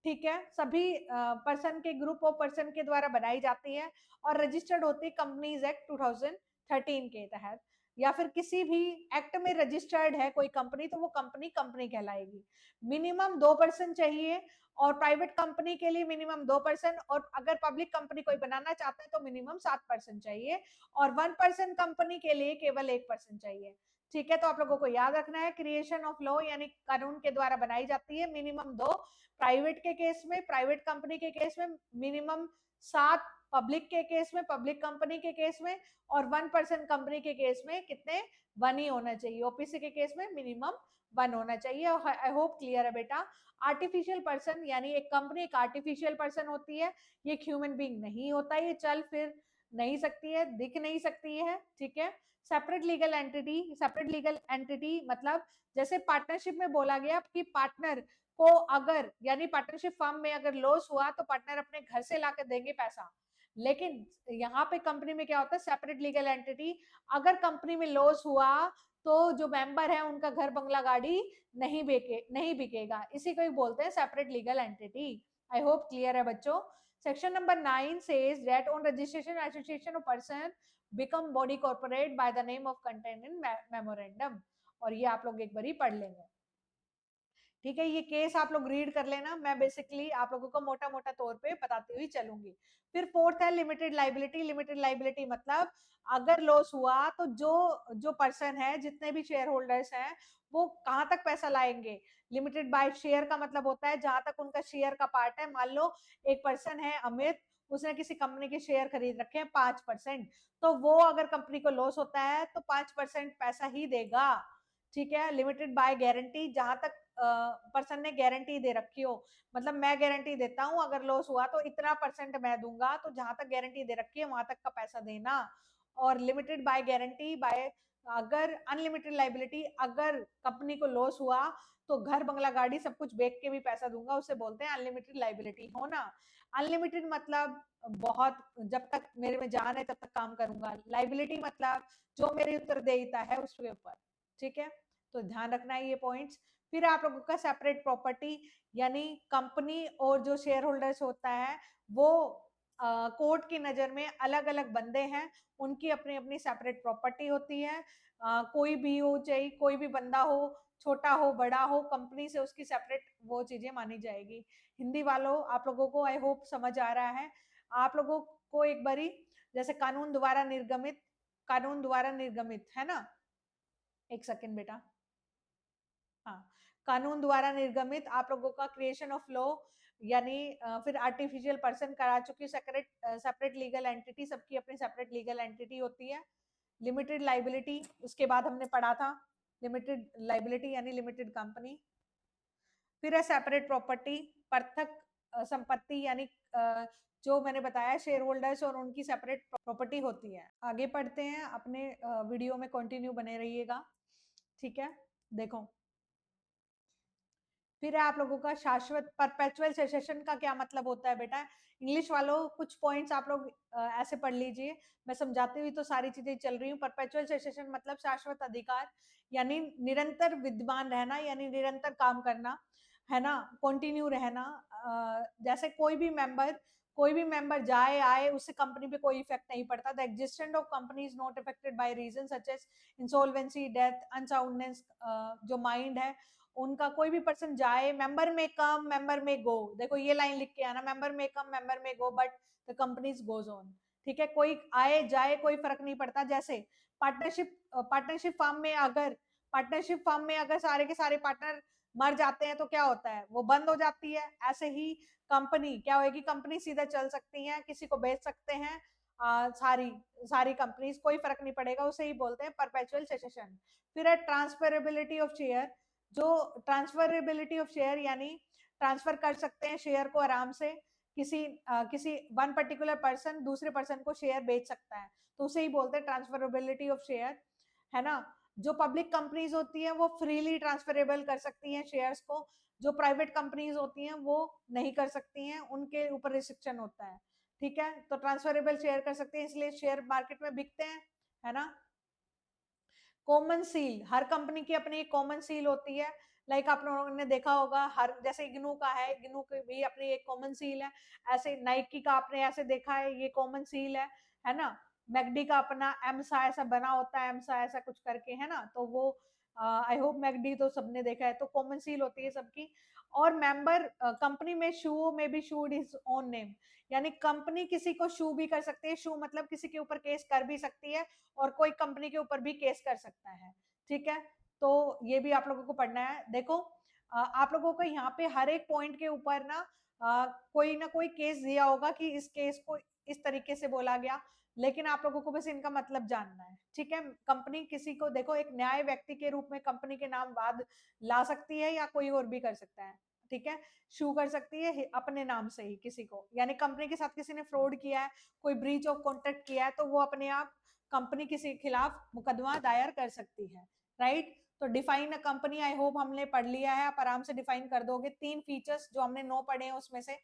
ठीक है, सभी पर्सन के ग्रुप ऑफ पर्सन के द्वारा बनाई जाती है और रजिस्टर्ड होती है कंपनीज एक्ट 2013 के तहत, या फिर किसी भी एक्ट में रजिस्टर्ड है कोई कंपनी तो वो कंपनी कंपनी कहलाएगी। मिनिमम 2% चाहिए, और प्राइवेट कंपनी के लिए मिनिमम 2%, और अगर पब्लिक कंपनी कोई बनाना चाहता है तो मिनिमम 7% चाहिए, और 1% कंपनी के लिए केवल 1% चाहिए। ठीक है, तो आप लोगों को याद रखना है क्रिएशन ऑफ लॉ यानी कानून के द्वारा बनाई जाती है मिनिमम 2, प्राइवेट के केस में, प्राइवेट कंपनी के केस में मिनिमम 7, पब्लिक के केस में, पब्लिक कंपनी के केस में, और 1% कंपनी के केस में कितने, 1 ही होना चाहिए। ओपीसी के केस में मिनिमम 1 होना चाहिए। आई होप क्लियर है बेटा। आर्टिफिशियल पर्सन यानी एक कंपनी एक आर्टिफिशियल पर्सन होती है, ये ह्यूमन बीइंग नहीं होता, ये चल फिर नहीं सकती है, दिख नहीं सकती है, ठीक है। Separate legal entity, separate legal entity मतलब जैसे पार्टनरशिप में बोला गया कि पार्टनर को अगर यानी पार्टनरशिप फर्म में अगर लॉस हुआ तो पार्टनर अपने घर से लाकर देंगे पैसा, लेकिन यहाँ पे कंपनी में क्या होता है, सेपरेट लीगल एंटिटी, अगर कंपनी में लॉस हुआ तो जो मेंबर है उनका घर बंगला गाड़ी नहीं बिकेगा, इसी को ही बोलते हैं separate legal entity. I hope clear है बच्चों। Section number 9 says that on registration association of person become body corporate by the name of contained in memorandum, और ये आप लोग एक बार ही पढ़ लेंगे, ठीक है। ये केस आप लोग रीड कर लेना, मैं बेसिकली आप लोगों को मोटा मोटा तौर पे बताती हुई चलूंगी। फिर फोर्थ है लिमिटेड लाइबिलिटी। लिमिटेड लाइबिलिटी मतलब अगर लॉस हुआ तो जो जो पर्सन है, जितने भी शेयर होल्डर्स हैं, वो कहाँ तक पैसा लाएंगे। लिमिटेड बाय शेयर का मतलब होता है जहां तक उनका शेयर का पार्ट है। मान लो एक पर्सन है अमित, उसने किसी कंपनी के शेयर खरीद रखे हैं 5%, तो वो अगर कंपनी को लॉस होता है तो 5% पैसा ही देगा, ठीक है। लिमिटेड बाय गारंटी, जहां तक पर्सन ने गारंटी दे रखी हो, मतलब मैं गारंटी देता हूं अगर लॉस हुआ तो इतना % मैं दूंगा, तो जहां तक गारंटी दे रखी है वहां तक का पैसा देना। और लिमिटेड बाय गारंटी बाय अगर अनलिमिटेड लाइबिलिटी, अगर कंपनी को लॉस हुआ तो घर बंगला गाड़ी सब कुछ बेच के भी पैसा दूंगा, उसे बोलते हैं अनलिमिटेड लाइबिलिटी होना। अनलिमिटेड मतलब बहुत, जब तक मेरे में जान है तब तक काम करूंगा। लाइबिलिटी मतलब जो मेरी उत्तरदेयिता है उसके ऊपर, ठीक है। तो ध्यान रखना है ये पॉइंट्स। फिर आप लोगों का सेपरेट प्रॉपर्टी, यानी कंपनी और जो शेयर होल्डर्स होता है वो कोर्ट की नजर में अलग अलग बंदे हैं, उनकी अपनी अपनी सेपरेट प्रॉपर्टी होती है। कोई भी हो, चाहे कोई भी बंदा हो, छोटा हो बड़ा हो, कंपनी से उसकी सेपरेट वो चीजें मानी जाएगी। हिंदी वालों, आप लोगों को आई होप समझ आ रहा है। आप लोगों को एक बारी, जैसे कानून द्वारा निर्गमित, कानून द्वारा निर्गमित है ना, एक सेकेंड बेटा, हाँ, कानून द्वारा निर्गमित, आप लोगों का क्रिएशन ऑफ लॉ, यानी फिर आर्टिफिशियल पर्सन करा चुकी, सेपरेट सेपरेट लीगल एंटिटी, सबकी अपनी सेपरेट लीगल एंटिटी होती है। लिमिटेड लाइबिलिटी, उसके बाद हमने पढ़ा था लिमिटेड लाइबिलिटी यानी लिमिटेड कंपनी। फिर है सेपरेट प्रॉपर्टी, पृथक संपत्ति, यानी जो मैंने बताया शेयर होल्डर्स और उनकी सेपरेट प्रॉपर्टी होती है। आगे पढ़ते हैं, अपने वीडियो में कंटिन्यू बने रहिएगा, ठीक है। देखो, फिर है आप लोगों का शाश्वत, परपेचुअल सेसेशन का क्या मतलब होता है बेटा? इंग्लिश वालों कुछ पॉइंट्स आप लोग ऐसे पढ़ लीजिए, मैं समझाती हुई तो सारी चीजें चल रही हूँ। परपेचुअल सेसेशन मतलब शाश्वत अधिकार, यानी निरंतर विद्यमान रहना, यानी निरंतर काम करना, है ना, कंटिन्यू रहना। जैसे कोई भी मेंबर जाए आए, उससे कंपनी पे कोई इफेक्ट नहीं पड़ता। The existence of company is not affected by reason such as insolvency, death, unsoundness. जो माइंड है उनका, कोई भी पर्सन जाए, मेंबर में कम मेंबर में गो, देखो ये लाइन लिख के आना, मेंबर में कम मेंबर में go but the companies goes on, ठीक है। कोई आए जाए कोई फर्क नहीं पड़ता। जैसे पार्टनरशिप फॉर्म में अगर, सारे के सारे पार्टनर मर जाते हैं तो क्या होता है, वो बंद हो जाती है। ऐसे ही कंपनी क्या होगी, कंपनी सीधा चल सकती है, किसी को बेच सकते हैं, सारी सारी कंपनीज, कोई फर्क नहीं पड़ेगा, उसे ही बोलते हैं परपेचुअल सेसेशन। फिर है ट्रांसफरेबिलिटी ऑफ शेयर, जो ट्रांसफरेबिलिटी ऑफ शेयर यानी ट्रांसफर कर सकते हैं शेयर को आराम से, किसी वन पर्टिकुलर पर्सन दूसरे पर्सन को शेयर बेच सकता है, तो उसे ही बोलते हैं ट्रांसफरेबिलिटी ऑफ शेयर, है ना। जो पब्लिक कंपनीज होती हैं वो फ्रीली ट्रांसफरेबल कर सकती हैं शेयर्स को, जो प्राइवेट कंपनीज होती हैं वो नहीं कर सकती हैं, उनके ऊपर रिस्ट्रिक्शन होता है, ठीक है। तो ट्रांसफरेबल शेयर कर सकते हैं, इसलिए शेयर मार्केट में बिकते हैं, है ना। कॉमन सील, हर कंपनी की अपनी एक कॉमन सील होती है। लाइक आप लोगों ने देखा होगा, हर जैसे इग्नू का है, इग्नू की भी अपनी एक कॉमन सील है। ऐसे नाइकी का आपने ऐसे देखा है, ये कॉमन सील है ना। मैकडी का अपना एमसा ऐसा बना होता है, एमसा ऐसा कुछ करके, है ना। तो वो आई होप मैकडी तो सबने देखा है, तो कॉमन सील होती है सबकी। और मेंबर कंपनी में शू में भी शूड हिज ओन नेम, यानी कंपनी किसी को शू भी कर सकती है, शू मतलब किसी के ऊपर केस कर भी सकती है, और कोई कंपनी के ऊपर भी केस कर सकता है, ठीक है। तो ये भी आप लोगों को पढ़ना है। देखो, आप लोगों को यहाँ पे हर एक पॉइंट के ऊपर ना कोई ना कोई केस दिया होगा कि इस केस को इस तरीके से बोला गया, लेकिन आप लोगों को बस इनका मतलब जानना है, ठीक है। कंपनी किसी को, देखो, एक न्याय व्यक्ति के रूप में कंपनी के नाम वाद ला सकती है, या कोई और भी कर सकता है, ठीक है। शू कर सकती है अपने नाम से ही किसी को, यानी कंपनी के साथ किसी ने फ्रॉड किया है, कोई ब्रीच ऑफ कॉन्ट्रैक्ट किया है, तो वो अपने आप कंपनी किसी के खिलाफ मुकदमा दायर कर सकती है, राइट। तो define a company I hope हमने पढ़ लिया है, आप आराम से डिफाइन कर दोगे। 3 फीचर्स जो हमने 9 पढ़े हैं उसमें से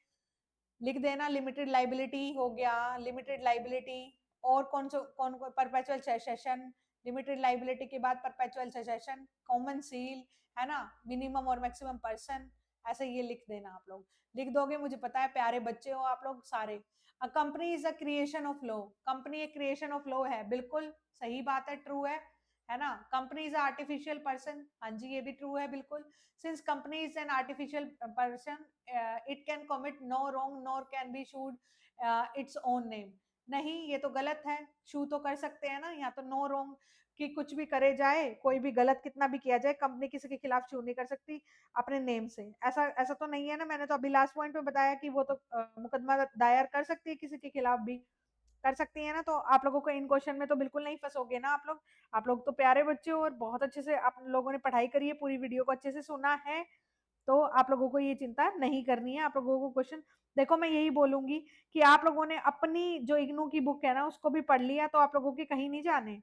लिख देना। लिमिटेड लाइबिलिटी हो गया, लिमिटेड लाइबिलिटी, और कौन परपेचुअल सेसेशन, लिमिटेड लाइबिलिटी के बाद परपेचुअल सेसेशन, कॉमन सील, है ना, मिनिमम और मैक्सिमम पर्सन, ऐसे ये लिख देना। आप लोग लिख दोगे, मुझे पता है प्यारे बच्चे हो आप लोग सारे। अ company is a creation of law, company एक क्रिएशन ऑफ लॉ है, बिल्कुल सही बात है, ट्रू है ना। कंपनी इज आर्टिफिशियल पर्सन, हाँ जी ये भी ट्रू है बिल्कुल। Since company is an artificial person, it can commit no wrong nor can be sued its own name, नहीं ये तो गलत है, शू तो कर सकते हैं ना, यहाँ तो नो रॉन्ग कि कुछ भी करे जाए, कोई भी गलत कितना भी किया जाए, कंपनी किसी के खिलाफ शू नहीं कर सकती अपने नेम से, ऐसा ऐसा तो नहीं है ना। मैंने तो अभी लास्ट पॉइंट में बताया कि वो तो मुकदमा दायर कर सकती है किसी के खिलाफ भी, कर सकती है ना। तो आप लोगों को इन क्वेश्चन में तो बिल्कुल नहीं फंसोगे ना आप लोग तो प्यारे बच्चे हो, और बहुत अच्छे से आप लोगों ने पढ़ाई करी है, पूरी वीडियो को अच्छे से सुना है, तो आप लोगों को ये चिंता नहीं करनी है। आप लोगों को क्वेश्चन, देखो मैं यही बोलूंगी कि आप लोगों ने अपनी जो इग्नू की बुक है ना उसको भी पढ़ लिया, तो आप लोगों के कहीं नहीं जाने,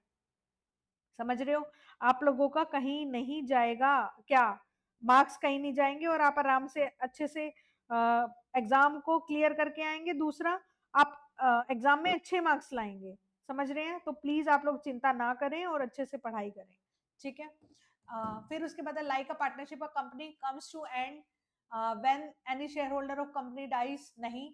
समझ रहे हो, आप लोगों का कहीं नहीं जाएगा, क्या मार्क्स कहीं नहीं जाएंगे, और आप आराम से अच्छे से एग्जाम को क्लियर करके आएंगे। दूसरा, आप एग्जाम में अच्छे मार्क्स लाएंगे, समझ रहे हैं। तो प्लीज आप लोग चिंता ना करें और अच्छे से पढ़ाई करें, ठीक है। फिर उसके बाद like a partnership a company comes to end when any share holder of company dies, नहीं,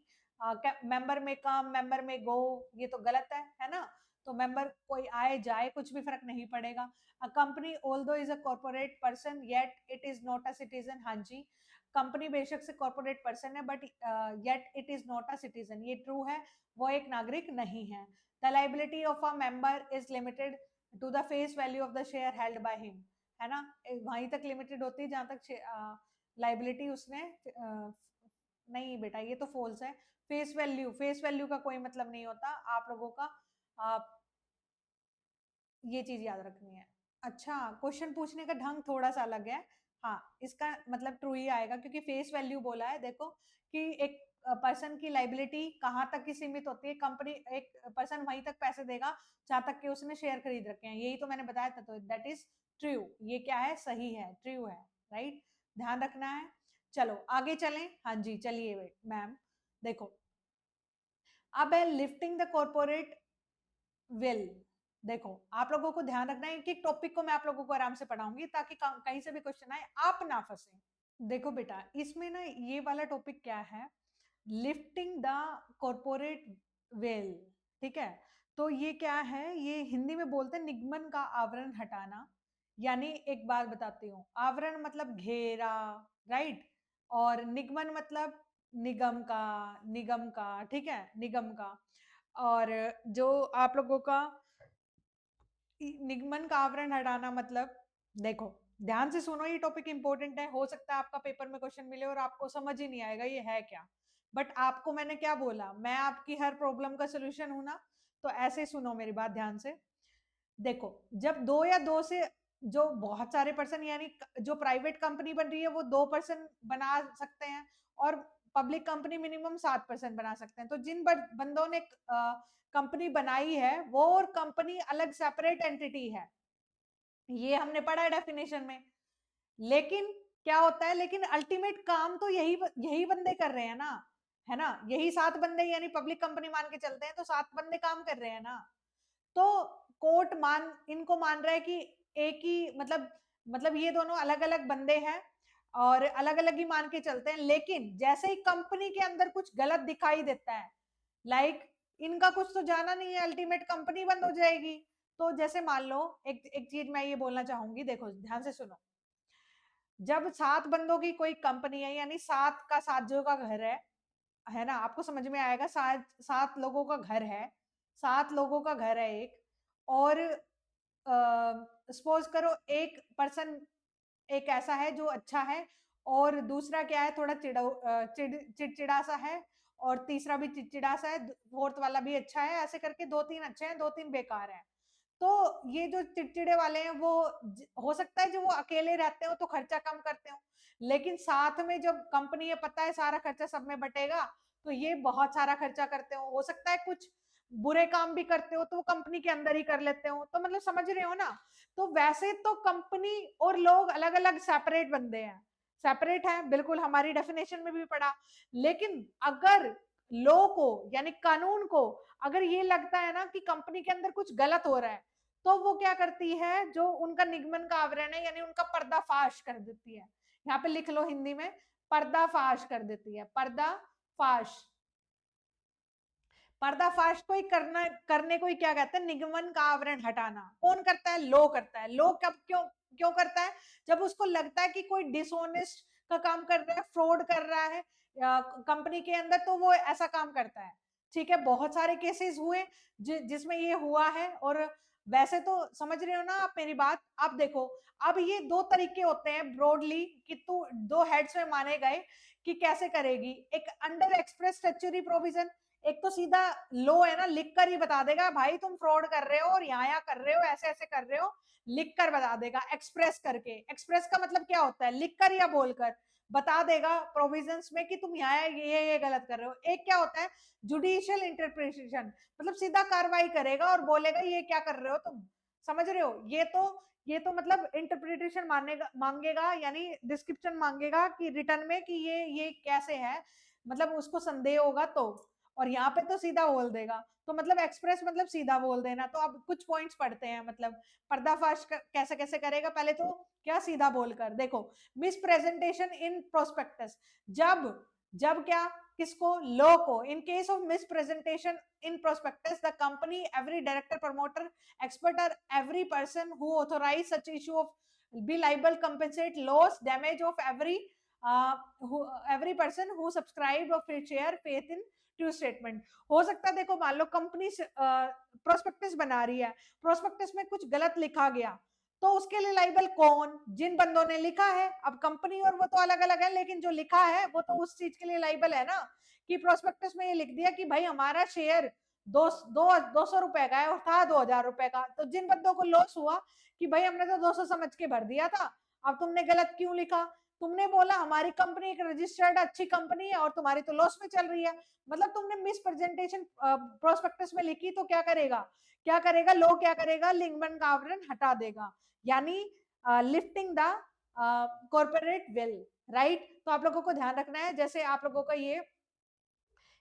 मेंबर में कम मेंबर में गो, ये तो गलत है ना। तो मेंबर कोई आए जाए कुछ भी फर्क नहीं पड़ेगा। A company although is a corporate person yet it is not a citizen, हाँ जी, कंपनी बेशक से कॉर्पोरेट पर्सन है but yet it is not a citizen, ये ट्रू है, वो एक नागरिक नहीं है। The liability of a member is limited to the face value of the share held by him, है ना, वहीं तक लिमिटेड होती है जहां तक लाइबिलिटी उसने नहीं बेटा ये तो फॉल्स है। फेस वैल्यू, फेस वैल्यू का कोई मतलब नहीं होता आप लोगों का, आप ये चीज याद रखनी है। अच्छा, क्वेश्चन पूछने का ढंग थोड़ा सा अलग है, हाँ इसका मतलब ट्रू ही आएगा क्योंकि फेस वैल्यू बोला है। देखो कि एक पर्सन की लाइबिलिटी कहाँ तक की सीमित होती है, कंपनी एक पर्सन वहीं तक पैसे देगा जहां तक कि उसने शेयर खरीद रखे हैं, यही तो मैंने बताया था, तो दैट इज ट्रू, ये क्या है, सही है, ट्रू है, राइट, ध्यान रखना है। चलो आगे चलें, हाँ जी चलिए मैम, देखो अब है लिफ्टिंग द कॉर्पोरेट विल। देखो आप लोगों को ध्यान रखना है कि टॉपिक को मैं आप लोगों को आराम से पढ़ाऊंगी ताकि कहीं से भी क्वेश्चन आए आप ना फंसे। देखो बेटा इसमें ना ये वाला टॉपिक क्या है, लिफ्टिंग द कॉर्पोरेट वेल, ठीक है, तो ये क्या है, ये हिंदी में बोलते हैं निगमन का आवरण हटाना, यानी एक बात बताती हूँ, आवरण मतलब घेरा, राइट, और निगमन मतलब निगम का, ठीक है, निगम का, और जो आप लोगों का निगमन का आवरण हटाना मतलब, देखो ध्यान से सुनो, ये टॉपिक इंपॉर्टेंट है, हो सकता है आपका पेपर में क्वेश्चन मिले और आपको समझ ही नहीं आएगा ये है क्या, बट आपको मैंने क्या बोला, मैं आपकी हर प्रॉब्लम का सोल्यूशन हूं ना, तो ऐसे सुनो मेरी बात ध्यान से। देखो जब दो या दो से जो बहुत सारे पर्सन, यानी जो प्राइवेट कंपनी बन रही है वो 2% बना सकते हैं, और पब्लिक कंपनी मिनिमम 7% बना सकते हैं, तो जिन बंदों ने कंपनी बनाई है वो और कंपनी अलग सेपरेट एंटिटी है, ये हमने पढ़ा है डेफिनेशन में। लेकिन क्या होता है, लेकिन अल्टीमेट काम तो यही यही बंदे कर रहे हैं ना, है ना, यही 7 बंदे, यानी पब्लिक कंपनी मान के चलते हैं तो 7 बंदे काम कर रहे हैं ना, तो कोर्ट इनको मान रहा है कि एक ही मतलब ये दोनों अलग अलग बंदे हैं और अलग अलग ही मान के चलते हैं, लेकिन जैसे ही कंपनी के अंदर कुछ गलत दिखाई देता है, लाइक इनका कुछ तो जाना नहीं है, अल्टीमेट कंपनी बंद हो जाएगी। तो जैसे मान लो एक एक चीज मैं ये बोलना चाहूंगी, देखो ध्यान से सुनो, जब 7 बंदों की कोई कंपनी है, यानी 7 का घर है ना, आपको समझ में आएगा, 7 लोगों का घर है, 7 लोगों का घर है एक, और सपोज करो एक पर्सन एक ऐसा है जो अच्छा है, और दूसरा क्या है थोड़ा चिड़चिड़ा सा है, और तीसरा भी चिड़चिड़ा सा है, फोर्थ वाला भी अच्छा है, ऐसे करके 2-3 अच्छे हैं 2-3 बेकार हैं। तो ये जो चिड़चिड़े वाले हैं वो हो सकता है जो वो अकेले रहते हो तो खर्चा कम करते हो, लेकिन साथ में जब कंपनी ये पता है सारा खर्चा सब में बटेगा, तो ये बहुत सारा खर्चा करते हो सकता है कुछ बुरे काम भी करते हो तो वो कंपनी के अंदर ही कर लेते हो, तो मतलब समझ रहे हो ना। तो वैसे तो कंपनी और लोग अलग अलग सेपरेट बंदे हैं, सेपरेट है बिल्कुल, हमारी डेफिनेशन में भी पढ़ा, लेकिन अगर लॉ को यानी कानून को अगर ये लगता है ना कि कंपनी के अंदर कुछ गलत हो रहा है, तो वो क्या करती है, जो उनका निगमन का आवरण है यानी उनका पर्दाफाश कर देती है, यहाँ पे लिख लो हिंदी में, पर्दाफाश कर देती है, पर्दाफाश, पर्दाफाश को ही करने को ही क्या कहते हैं, निगमन का आवरण हटाना, कौन करता है, लो करता है, लो कब क्यों क्यों करता है, जब उसको लगता है कि कोई डिसऑनेस्ट का काम कर रहा है, फ्रॉड कर रहा है कंपनी के अंदर, तो वो ऐसा काम करता है, ठीक है, बहुत सारे केसेस हुए जिसमें ये हुआ है, और वैसे तो समझ रहे हो ना आप मेरी बात। आप देखो अब ये 2 तरीके होते हैं ब्रॉडली कि तू 2 हेड्स में माने गए कि कैसे करेगी, एक अंडर एक्सप्रेस स्टैट्यूटरी प्रोविजन, एक तो सीधा लो है ना, लिख कर ही बता देगा भाई तुम फ्रॉड कर रहे हो और यहाँ कर रहे हो, ऐसे ऐसे कर रहे हो, लिख कर बता देगा, एक्सप्रेस करके, एक्सप्रेस का मतलब क्या होता है, लिख कर या बोलकर बता देगा प्रोविजंस में कि तुम यहाँ ये गलत कर रहे हो। एक क्या होता है, जुडिशियल इंटरप्रिटेशन, मतलब सीधा कार्रवाई करेगा और बोलेगा ये क्या कर रहे हो तुम, समझ रहे हो, ये तो मतलब इंटरप्रिटेशन मांगेगा, यानी डिस्क्रिप्शन मांगेगा कि रिटर्न में कि ये कैसे है, मतलब उसको संदेह होगा तो, और यहाँ पे तो सीधा बोल देगा, तो मतलब एक्सप्रेस मतलब सीधा बोल देना। तो अब कुछ पॉइंट्स पढ़ते हैं, मतलब पर्दाफाश कैसे कैसे करेगा, पहले तो क्या, सीधा बोलकर, देखो मिस प्रेजेंटेशन इन प्रोस्पेक्टस, जब जब क्या, किसको? लो को। In case of misrepresentation in prospectus the company, every director, promoter, expert और every person who authorise such issue of be liable compensate loss damage of every person who subscribed or share faith in true statement. हो सकता है देखो मान लो कंपनी प्रोस्पेक्टस बना रही है, प्रोस्पेक्टस में कुछ गलत लिखा गया, तो उसके लिए लाइबल कौन? जिन बंदों ने लिखा है। अब कंपनी और वो तो अलग अलग है, लेकिन जो लिखा है वो तो उस चीज के लिए लाइबल है ना, कि प्रोस्पेक्टस में ये लिख दिया कि भाई हमारा शेयर दो सौ रुपए का है और था 2,000 रुपए का, तो जिन बंदों को लॉस हुआ कि भाई हमने तो 200 समझ के भर दिया था, अब तुमने गलत क्यों लिखा? तुमने बोला हमारी कंपनी एक रजिस्टर्ड अच्छी कंपनी है और तुम्हारी तो लॉस में चल रही है, मतलब तुमने मिस प्रेजेंटेशन प्रोस्पेक्टस में लिखी, तो क्या करेगा? क्या करेगा लो? क्या करेगा? लिंगमन का आवरण हटा देगा, यानी lifting the corporate veil, right. तो आप लोगों को ध्यान रखना है, जैसे आप लोगों का ये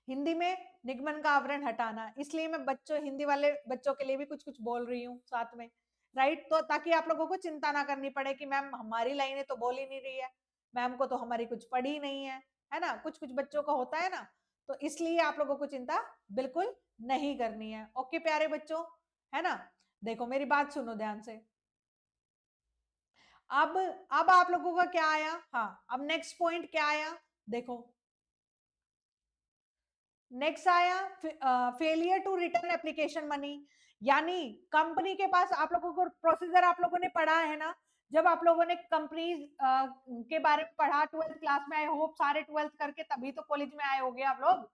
हिंदी में निगमन का आवरण हटाना, इसलिए मैं बच्चों हिंदी वाले बच्चों के लिए भी कुछ कुछ बोल रही हूँ साथ में, राइट। तो ताकि आप लोगों को चिंता ना करनी पड़े कि मैम हमारी लाइनें तो बोल ही नहीं रही है, मैम को तो हमारी कुछ पढ़ी नहीं है ना, कुछ कुछ बच्चों का होता है ना, तो इसलिए आप लोगों को चिंता बिल्कुल नहीं करनी है। ओके प्यारे बच्चों, है ना। देखो मेरी बात सुनो ध्यान से। अब आप लोगों का क्या आया? हाँ, अब नेक्स्ट पॉइंट क्या आया? देखो नेक्स्ट आया failure to return application money, यानी कंपनी के पास आप लोगों को प्रोसीजर आप लोगों ने पढ़ा है ना, जब आप लोगों ने कंपनी के बारे में पढ़ा 12th क्लास में, आई होप सारे 12th करके तभी तो कॉलेज में आए होंगे आप लोग।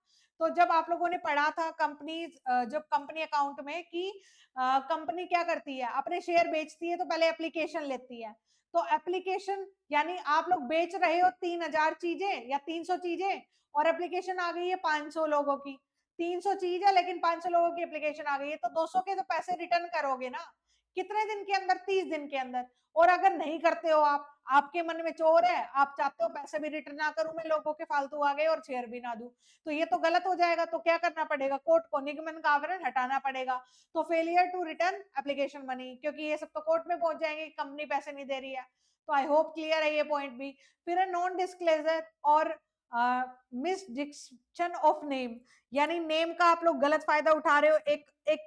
तो जब आप लोगों ने पढ़ा था कंपनी, जब कंपनी अकाउंट में कि कंपनी क्या करती है, अपने शेयर बेचती है तो पहले एप्लीकेशन लेती है, तो एप्लीकेशन यानी आप लोग बेच रहे हो 3,000 चीजें या 300 चीजें, और एप्लीकेशन आ गई है 500 लोगों की। 300 चीज है लेकिन 500 लोगों की एप्लीकेशन आ गई है, तो 200 के तो पैसे रिटर्न करोगे ना, कितने दिन के अंदर? 30 दिन के अंदर। और अगर नहीं करते हो आप, आपके मन में चोर है, आप चाहते हो पैसे भी रिटर्न ना करूं मैं, लोगों के फालतू आ गए और शेयर भी ना दूं, तो ये तो गलत हो जाएगा। तो क्या करना पड़ेगा? कोर्ट को निगमन का आवरण हटाना पड़ेगा। तो failure to return application money, क्योंकि ये सब तो कोर्ट में पहुंच जाएंगे, कंपनी पैसे नहीं दे रही है। तो आई होप क्लियर है ये पॉइंट भी। फिर है नॉन डिस्क्लेजर और मिसडिक्शन ऑफ नेम, यानी नेम का आप लोग गलत फायदा उठा रहे हो। एक एक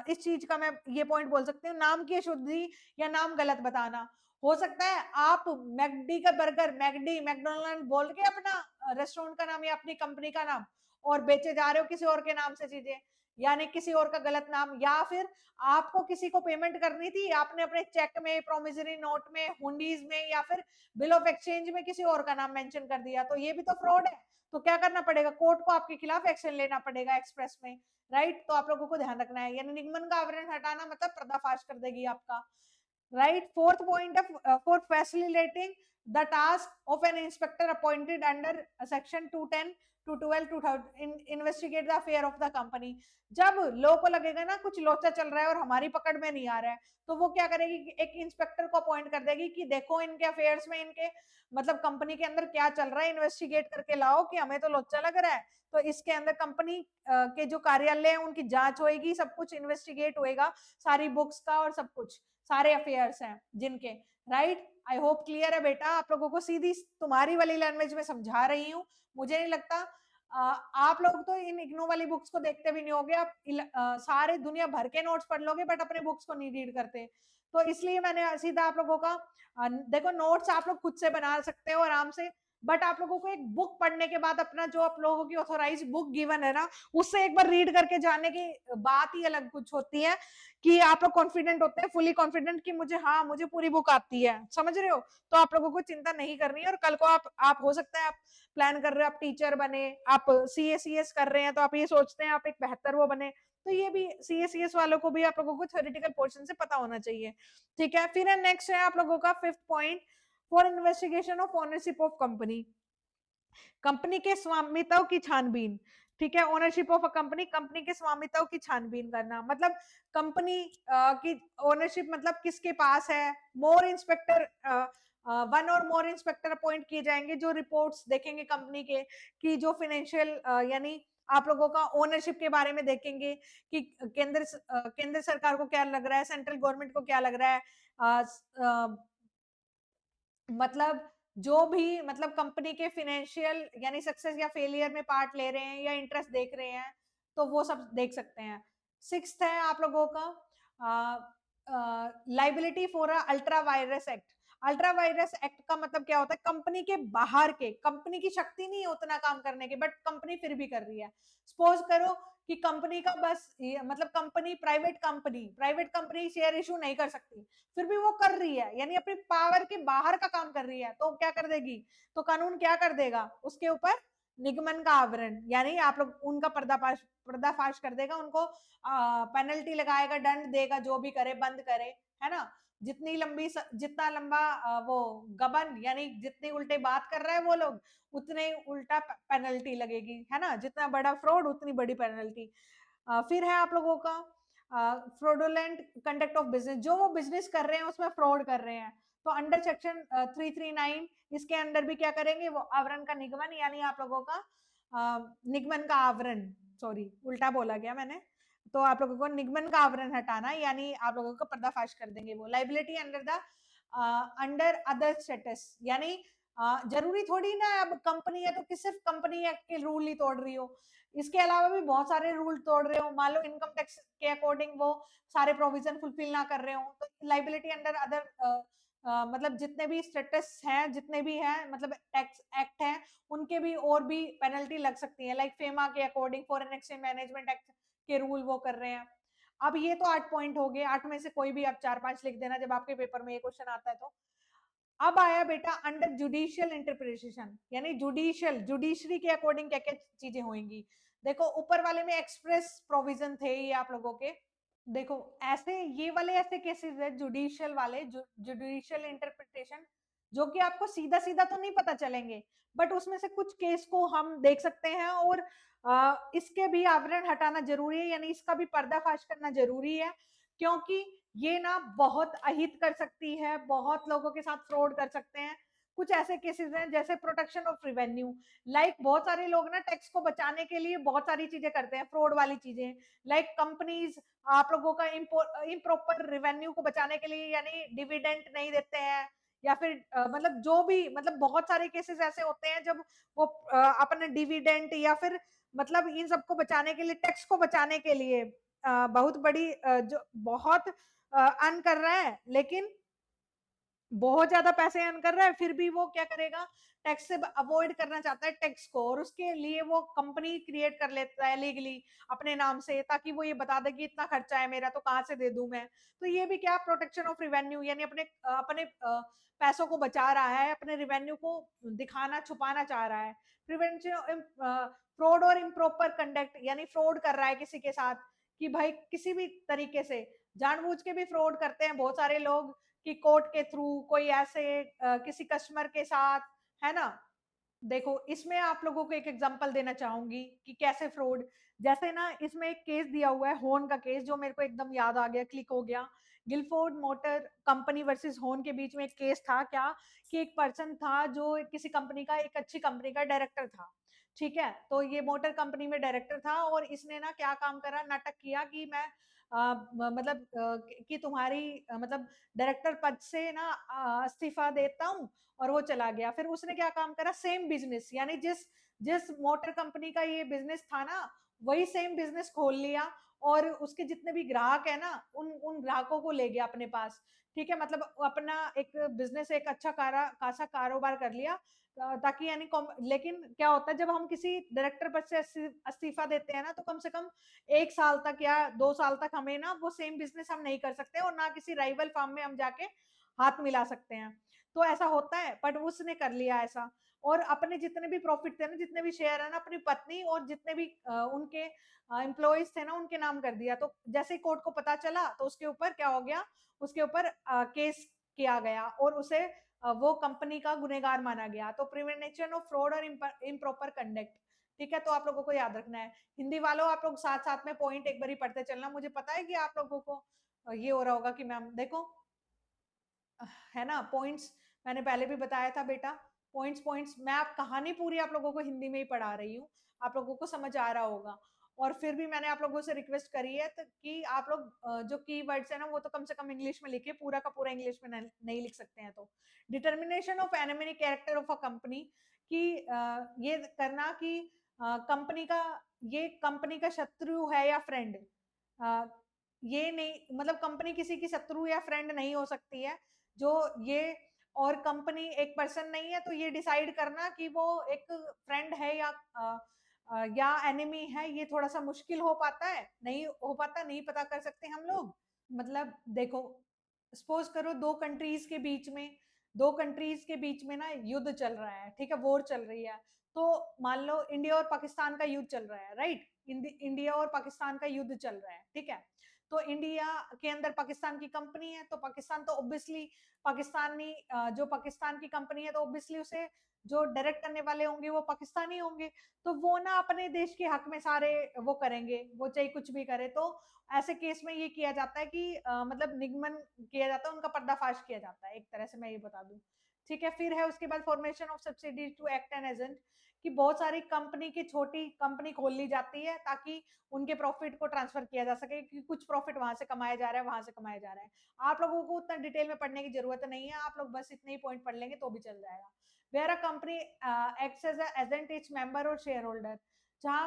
इस चीज का मैं ये पॉइंट बोल सकती हूँ, नाम की अशुद्धि या नाम गलत बताना। हो सकता है आप मैकडी का बर्गर, मैकडी मैकडोनल्ड बोल के अपना रेस्टोरेंट का नाम या अपनी कंपनी का नाम, और बेचे जा रहे हो किसी और के नाम से चीजें, यानी किसी और का गलत नाम। या फिर आपको किसी को पेमेंट करनी थी, आपने अपने चेक में, प्रोमिसरी नोट में, हुंडीज में या फिर बिल ऑफ एक्सचेंज में किसी और का नाम मेंशन कर दिया, तो ये भी तो फ्रॉड है। तो क्या करना पड़ेगा? कोर्ट को आपके खिलाफ एक्शन लेना पड़ेगा एक्सप्रेस में, राइट। तो आप लोगों को ध्यान रखना है, यानी निगमन का आवरण हटाना मतलब पर्दाफाश कर देगी आपका, right? Fourth point of for facilitating the task of an inspector appointed under section 210 to 12 to investigate the affair of the company। जब लो को लगेगा ना कुछ लोचा चल रहा है और हमारी पकड़ में नहीं आ रहा है, तो वो क्या करेगी कि एक इंस्पेक्टर को अपॉइंट कर देगी कि देखो इनके अफेयर्स में, इनके मतलब कंपनी के अंदर क्या चल रहा है, इन्वेस्टिगेट करके लाओ कि हमें तो लोचा लग रहा है। तो इसके अंदर कंपनी के जो कार्यालय है उनकी जांच होएगी, सब कुछ इन्वेस्टिगेट होएगा, सारी बुक्स का और सब कुछ, सारे अफेयर्स हैं जिनके, राइट। आई होप क्लियर है बेटा, आप लोगों को सीधी तुम्हारी वाली लैंग्वेज में समझा रही हूँ। मुझे नहीं लगता आप लोग तो इन इग्नो वाली बुक्स को देखते भी नहीं होगे, आप सारे दुनिया भर के नोट्स पढ़ लोगे बट अपने बुक्स को नहीं रीड करते। तो इसलिए मैंने सीधा आप लोगों का देखो नोट्स आप लोग खुद से बना सकते हो आराम से, बट आप लोगों को एक बुक पढ़ने के बाद अपना जो आप लोगों की ऑथोराइज बुक गिवन है ना, उससे एक बार रीड करके जाने की बात ही अलग कुछ होती है, कि आप लोग कॉन्फिडेंट होते हैं, फुली कॉन्फिडेंट कि मुझे, हाँ मुझे पूरी बुक आती है, समझ रहे हो। तो आप लोगों को चिंता नहीं करनी है, और कल को आप हो सकता है आप प्लान कर रहे हो आप टीचर बने, आप CA CS कर रहे हैं, तो आप ये सोचते हैं आप एक बेहतर वो बने, तो ये भी CA CS वालों को भी आप लोगों को थ्योरेटिकल पोर्शन से पता होना चाहिए, ठीक है। फिर नेक्स्ट है आप लोगों का 5th point, for investigation of ownership of company, company के स्वामित्व की छानबीन, ठीक है। Ownership of a company, company के स्वामित्व की छानबीन करना, मतलब कंपनी की ओनरशिप मतलब किसके पास है। मोर इंस्पेक्टर, वन और मोर इंस्पेक्टर अपॉइंट किए जाएंगे जो रिपोर्ट्स देखेंगे कंपनी के, कि जो फाइनेंशियल यानी आप लोगों का ओनरशिप के बारे में देखेंगे कि केंद्र सरकार को क्या लग रहा है, सेंट्रल गवर्नमेंट को क्या लग रहा है, मतलब जो भी मतलब कंपनी के फाइनेंशियल यानी सक्सेस या फेलियर में पार्ट ले रहे हैं या इंटरेस्ट देख रहे हैं, तो वो सब देख सकते हैं। सिक्स्थ है आप लोगों का liability for ultra vires act. Ultra vires act का मतलब क्या होता है, कंपनी के बाहर के, कंपनी की शक्ति नहीं है उतना काम करने की, बट कंपनी फिर भी कर रही है। सपोज करो कि कंपनी का बस मतलब company private company share issue नहीं कर सकती, फिर भी वो कर रही है, यानी अपनी पावर के बाहर का काम कर रही है, तो क्या कर देगी, तो कानून क्या कर देगा उसके ऊपर, निगमन का आवरण, यानी आप लोग उनका पर्दाफाश कर देगा, उनको पेनल्टी लगाएगा, दंड देगा, जो भी करे बंद करे, है ना। जितना लंबा वो गबन यानी जितनी उल्टे बात कर रहा है वो लोग, उतने उल्टा पेनल्टी लगेगी, है ना। जितना बड़ा फ्रॉड उतनी बड़ी पेनल्टी। फिर है आप लोगों का फ्रॉडुलेंट कंडक्ट ऑफ बिजनेस, जो वो बिजनेस कर रहे हैं उसमें फ्रॉड कर रहे हैं, तो अंडर सेक्शन 339 इसके अंदर भी क्या करेंगे, वो आवरण का निगमन, यानी आप लोगों का निगमन का आवरण, सॉरी उल्टा बोला गया मैंने, तो आप लोगों को निगमन का आवरण हटाना, यानी आप लोगों को पर्दाफाश कर देंगे वो। Liability under the under other status, यानी जरूरी थोड़ी ना अब कंपनी है तो कि सिर्फ कंपनी एक्ट के रूल ही तोड़ रही हो, इसके अलावा भी बहुत सारे रूल तोड़ रहे हो, मान लो इनकम टैक्स के अकॉर्डिंग वो सारे प्रोविजन फुलफिल ना कर रहे हो, तो लाइबिलिटी अंडर अदर मतलब जितने भी स्टेटस हैं, जितने भी हैं मतलब टैक्स एक्ट हैं, उनके भी और भी पेनल्टी लग सकती है, लाइक फेमा के according foreign exchange management act के रूल वो कर रहे हैं। अब ये तो 8 पॉइंट हो गए, 8 में से कोई भी आप 4-5 लिख देना जब आपके पेपर में ये क्वेश्चन आता है तो। अब आया बेटा अंडर जुडिशियल इंटरप्रिटेशन, यानी जुडिशरी के अकॉर्डिंग क्या क्या चीजें होंगी। देखो ऊपर वाले में एक्सप्रेस प्रोविजन थे ये आप लोगों के, देखो ऐसे ये वाले ऐसे केसेस है जुडिशियल वाले, जुडिशियल इंटरप्रिटेशन, जो कि आपको सीधा सीधा तो नहीं पता चलेंगे, बट उसमें से कुछ केस को हम देख सकते हैं, और इसके भी आवरण हटाना जरूरी है, यानी इसका भी पर्दाफाश करना जरूरी है, क्योंकि ये ना बहुत अहित कर सकती है, बहुत लोगों के साथ फ्रॉड कर सकते हैं। कुछ ऐसे केसेस हैं जैसे प्रोटेक्शन ऑफ रिवेन्यू, लाइक बहुत सारे लोग ना टैक्स को बचाने के लिए बहुत सारी चीजें करते हैं, फ्रॉड वाली चीजें, लाइक कंपनीज आप लोगों का इम्प्रॉपर रिवेन्यू को बचाने के लिए, यानी डिविडेंड नहीं देते हैं, या फिर मतलब जो भी मतलब बहुत सारे केसेस ऐसे होते हैं जब वो अपने डिविडेंड या फिर मतलब इन सबको बचाने के लिए, टैक्स को बचाने के लिए बहुत बड़ी जो बहुत अर्न कर रहा है, लेकिन बहुत ज्यादा पैसे अर्न कर रहा है, फिर भी वो क्या करेगा, टैक्स से अवॉइड करना चाहता है टैक्स को, और उसके लिए वो कंपनी क्रिएट कर लेता है लीगली अपने नाम से, ताकि वो ये बता दे कि इतना खर्चा है मेरा तो कहाँ से दे दूं मैं। तो ये भी क्या प्रोटेक्शन ऑफ रिवेन्यू, यानी अपने अपने पैसों को बचा रहा है, अपने रिवेन्यू को दिखाना छुपाना चाह रहा है। प्रिवेंशन फ्रॉड और इम्प्रॉपर कंडक्ट, यानी फ्रॉड कर रहा है किसी के साथ, कि भाई किसी भी तरीके से जानबूझ के भी फ्रॉड करते हैं बहुत सारे लोग, कि कोर्ट के थ्रू कोई ऐसे किसी कस्टमर के साथ, है ना। देखो इसमें आप लोगों को एक एग्जांपल देना चाहूंगी कि कैसे फ्रॉड, जैसे ना इसमें एक केस दिया हुआ है होन का केस, जो मेरे को एकदम याद आ गया, क्लिक हो गया। गिलफोर्ड मोटर कंपनी वर्सेस होन के बीच में एक केस था, क्या कि एक पर्सन था जो किसी कंपनी का, एक अच्छी कंपनी का डायरेक्टर था, ठीक है, तो ये मोटर कंपनी में डायरेक्टर था, और इसने ना क्या काम करा, नाटक किया कि मैं मतलब कि तुम्हारी मतलब डायरेक्टर पद से ना इस्तीफा देता हूँ, और वो चला गया। फिर उसने क्या काम करा, सेम बिजनेस, यानी जिस जिस मोटर कंपनी का ये बिजनेस था ना, वही सेम बिजनेस खोल लिया, और उसके जितने भी ग्राहक है ना, उन उन ग्राहकों को ले गया अपने पास, ठीक है, मतलब अपना एक बिजनेस, एक अच्छा खासा कारोबार कर लिया, ताकि यानी लेकिन क्या होता है जब हम किसी डायरेक्टर पद से इस्तीफा देते हैं ना, तो कम से कम 1 साल तक या 2 साल तक हमें ना वो सेम बिजनेस हम नहीं कर सकते, और ना किसी राइवल फार्म में हम जाके हाथ मिला सकते हैं। तो ऐसा होता है, बट उसने कर लिया ऐसा, और अपने जितने भी प्रॉफिट थे ना, जितने भी शेयर है ना, अपनी पत्नी और जितने भी उनके एम्प्लॉयज थे ना, उनके नाम कर दिया। तो जैसे ही कोर्ट को पता चला, तो उसके ऊपर क्या हो गया, उसके ऊपर केस किया गया, और उसे वो कंपनी का गुनेगार माना गया। तो प्रिवेंशन ऑफ फ्रॉड और इम्प्रॉपर कंडक्ट, ठीक है, तो आप लोगों को याद रखना है। हिंदी वालों आप लोग साथ साथ में पॉइंट एक बार ही पढ़ते चलना, मुझे पता है कि आप लोगों को ये हो रहा होगा कि मैम देखो, है ना, पॉइंट्स मैंने पहले भी बताया था बेटा, पॉइंट्स पॉइंट्स मैं आप कहानी पूरी आप लोगों को हिंदी में ही पढ़ा रही हूँ, आप लोगों को समझ आ रहा होगा। और फिर भी मैंने आप लोगों से रिक्वेस्ट करी है तो कि आप लोग जो कीवर्ड्स है ना वो तो कम से कम इंग्लिश में लिखिए, पूरा का पूरा इंग्लिश में नहीं लिख सकते हैं। तो determination of enemy character of a company, कि ये करना कि कंपनी का, ये कंपनी का शत्रु है या फ्रेंड, ये नहीं, मतलब कंपनी किसी की शत्रु या फ्रेंड नहीं हो सकती है जो ये, और कंपनी एक पर्सन नहीं है, तो ये डिसाइड करना कि वो एक फ्रेंड है या एनिमी है, ये थोड़ा सा मुश्किल हो पाता है, नहीं हो पाता, नहीं पता कर सकते हम लोग। मतलब देखो, सपोज करो दो कंट्रीज के बीच में ना युद्ध चल रहा है, ठीक है, वॉर चल रही है। तो मान लो इंडिया और पाकिस्तान का युद्ध चल रहा है, राइट, इंडिया और पाकिस्तान का युद्ध चल रहा है, ठीक है। तो इंडिया के अंदर पाकिस्तान की कंपनी है, तो पाकिस्तान तो ऑब्वियसली पाकिस्तानी, जो पाकिस्तान की कंपनी है तो ऑब्वियसली उसे जो डायरेक्ट करने वाले होंगे वो पाकिस्तानी होंगे, तो वो ना अपने देश के हक में सारे वो करेंगे, वो चाहे कुछ भी करे। तो ऐसे केस में ये किया जाता है कि मतलब निगमन किया जाता है, उनका पर्दाफाश किया जाता है, एक तरह से मैं ये बता दूं, ठीक है। फिर है उसके बाद formation of subsidy to act an agent, कि बहुत सारी कंपनी की छोटी कंपनी खोल ली जाती है ताकि उनके प्रॉफिट को ट्रांसफर किया जा सके, कि कुछ प्रॉफिट वहां से कमाया जा रहा है, वहां से कमाया जा रहा है। आप लोगों को उतना डिटेल में पढ़ने की जरूरत नहीं है, आप लोग बस इतने ही पॉइंट पढ़ लेंगे तो भी चल जाएगा। Where a company acts as agent each member और शेयर होल्डर, जहाँ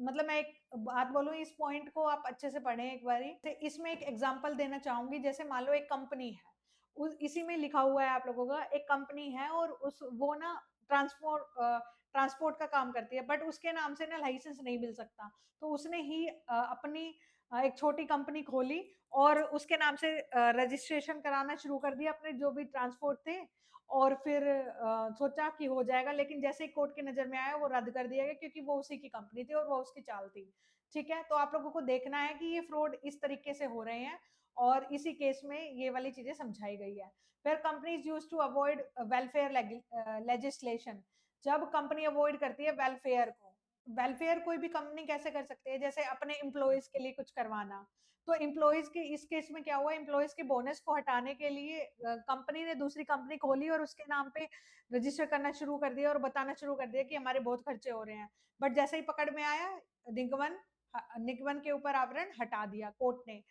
मतलब मैं एक बात बोलूँ, इस पॉइंट को आप अच्छे से पढ़ें एक बारी। इसमें एक एग्जांपल देना चाहूंगी, जैसे मान लो एक कंपनी है, इसी में लिखा हुआ है आप लोगों का, एक कंपनी है और उस वो ना ट्रांसपोर्ट का काम करती है, बट उसके नाम से ना लाइसेंस नहीं मिल सकता, तो उसने ही अपनी एक छोटी कंपनी खोली और उसके नाम से रजिस्ट्रेशन कराना शुरू कर दिया अपने जो भी ट्रांसपोर्ट थे, और फिर सोचा कि हो जाएगा, लेकिन जैसे ही कोर्ट की नजर में आया वो रद्द कर दिया गया, क्योंकि वो उसी की कंपनी थी और वो उसकी चाल थी, ठीक है। तो आप लोगों को देखना है कि ये फ्रॉड इस तरीके से हो रहे हैं, और इसी केस में ये वाली चीजें समझाई गई है। फिर companies use to avoid welfare legislation, जब कंपनी अवॉइड करती है वेलफेयर को, वेलफेयर कोई भी कंपनी कैसे कर सकती है, जैसे अपने एम्प्लॉयज के लिए कुछ करवाना। तो एम्प्लॉयज के इस केस में क्या हुआ, एम्प्लॉयज के बोनस को हटाने के लिए कंपनी ने दूसरी कंपनी खोली और उसके नाम पे रजिस्टर करना शुरू कर दिया और बताना शुरू कर दिया कि हमारे बहुत खर्चे हो रहे हैं, बट जैसे ही पकड़ में आया, निगमन निगमन के ऊपर आवरण हटा दिया कोर्ट ने।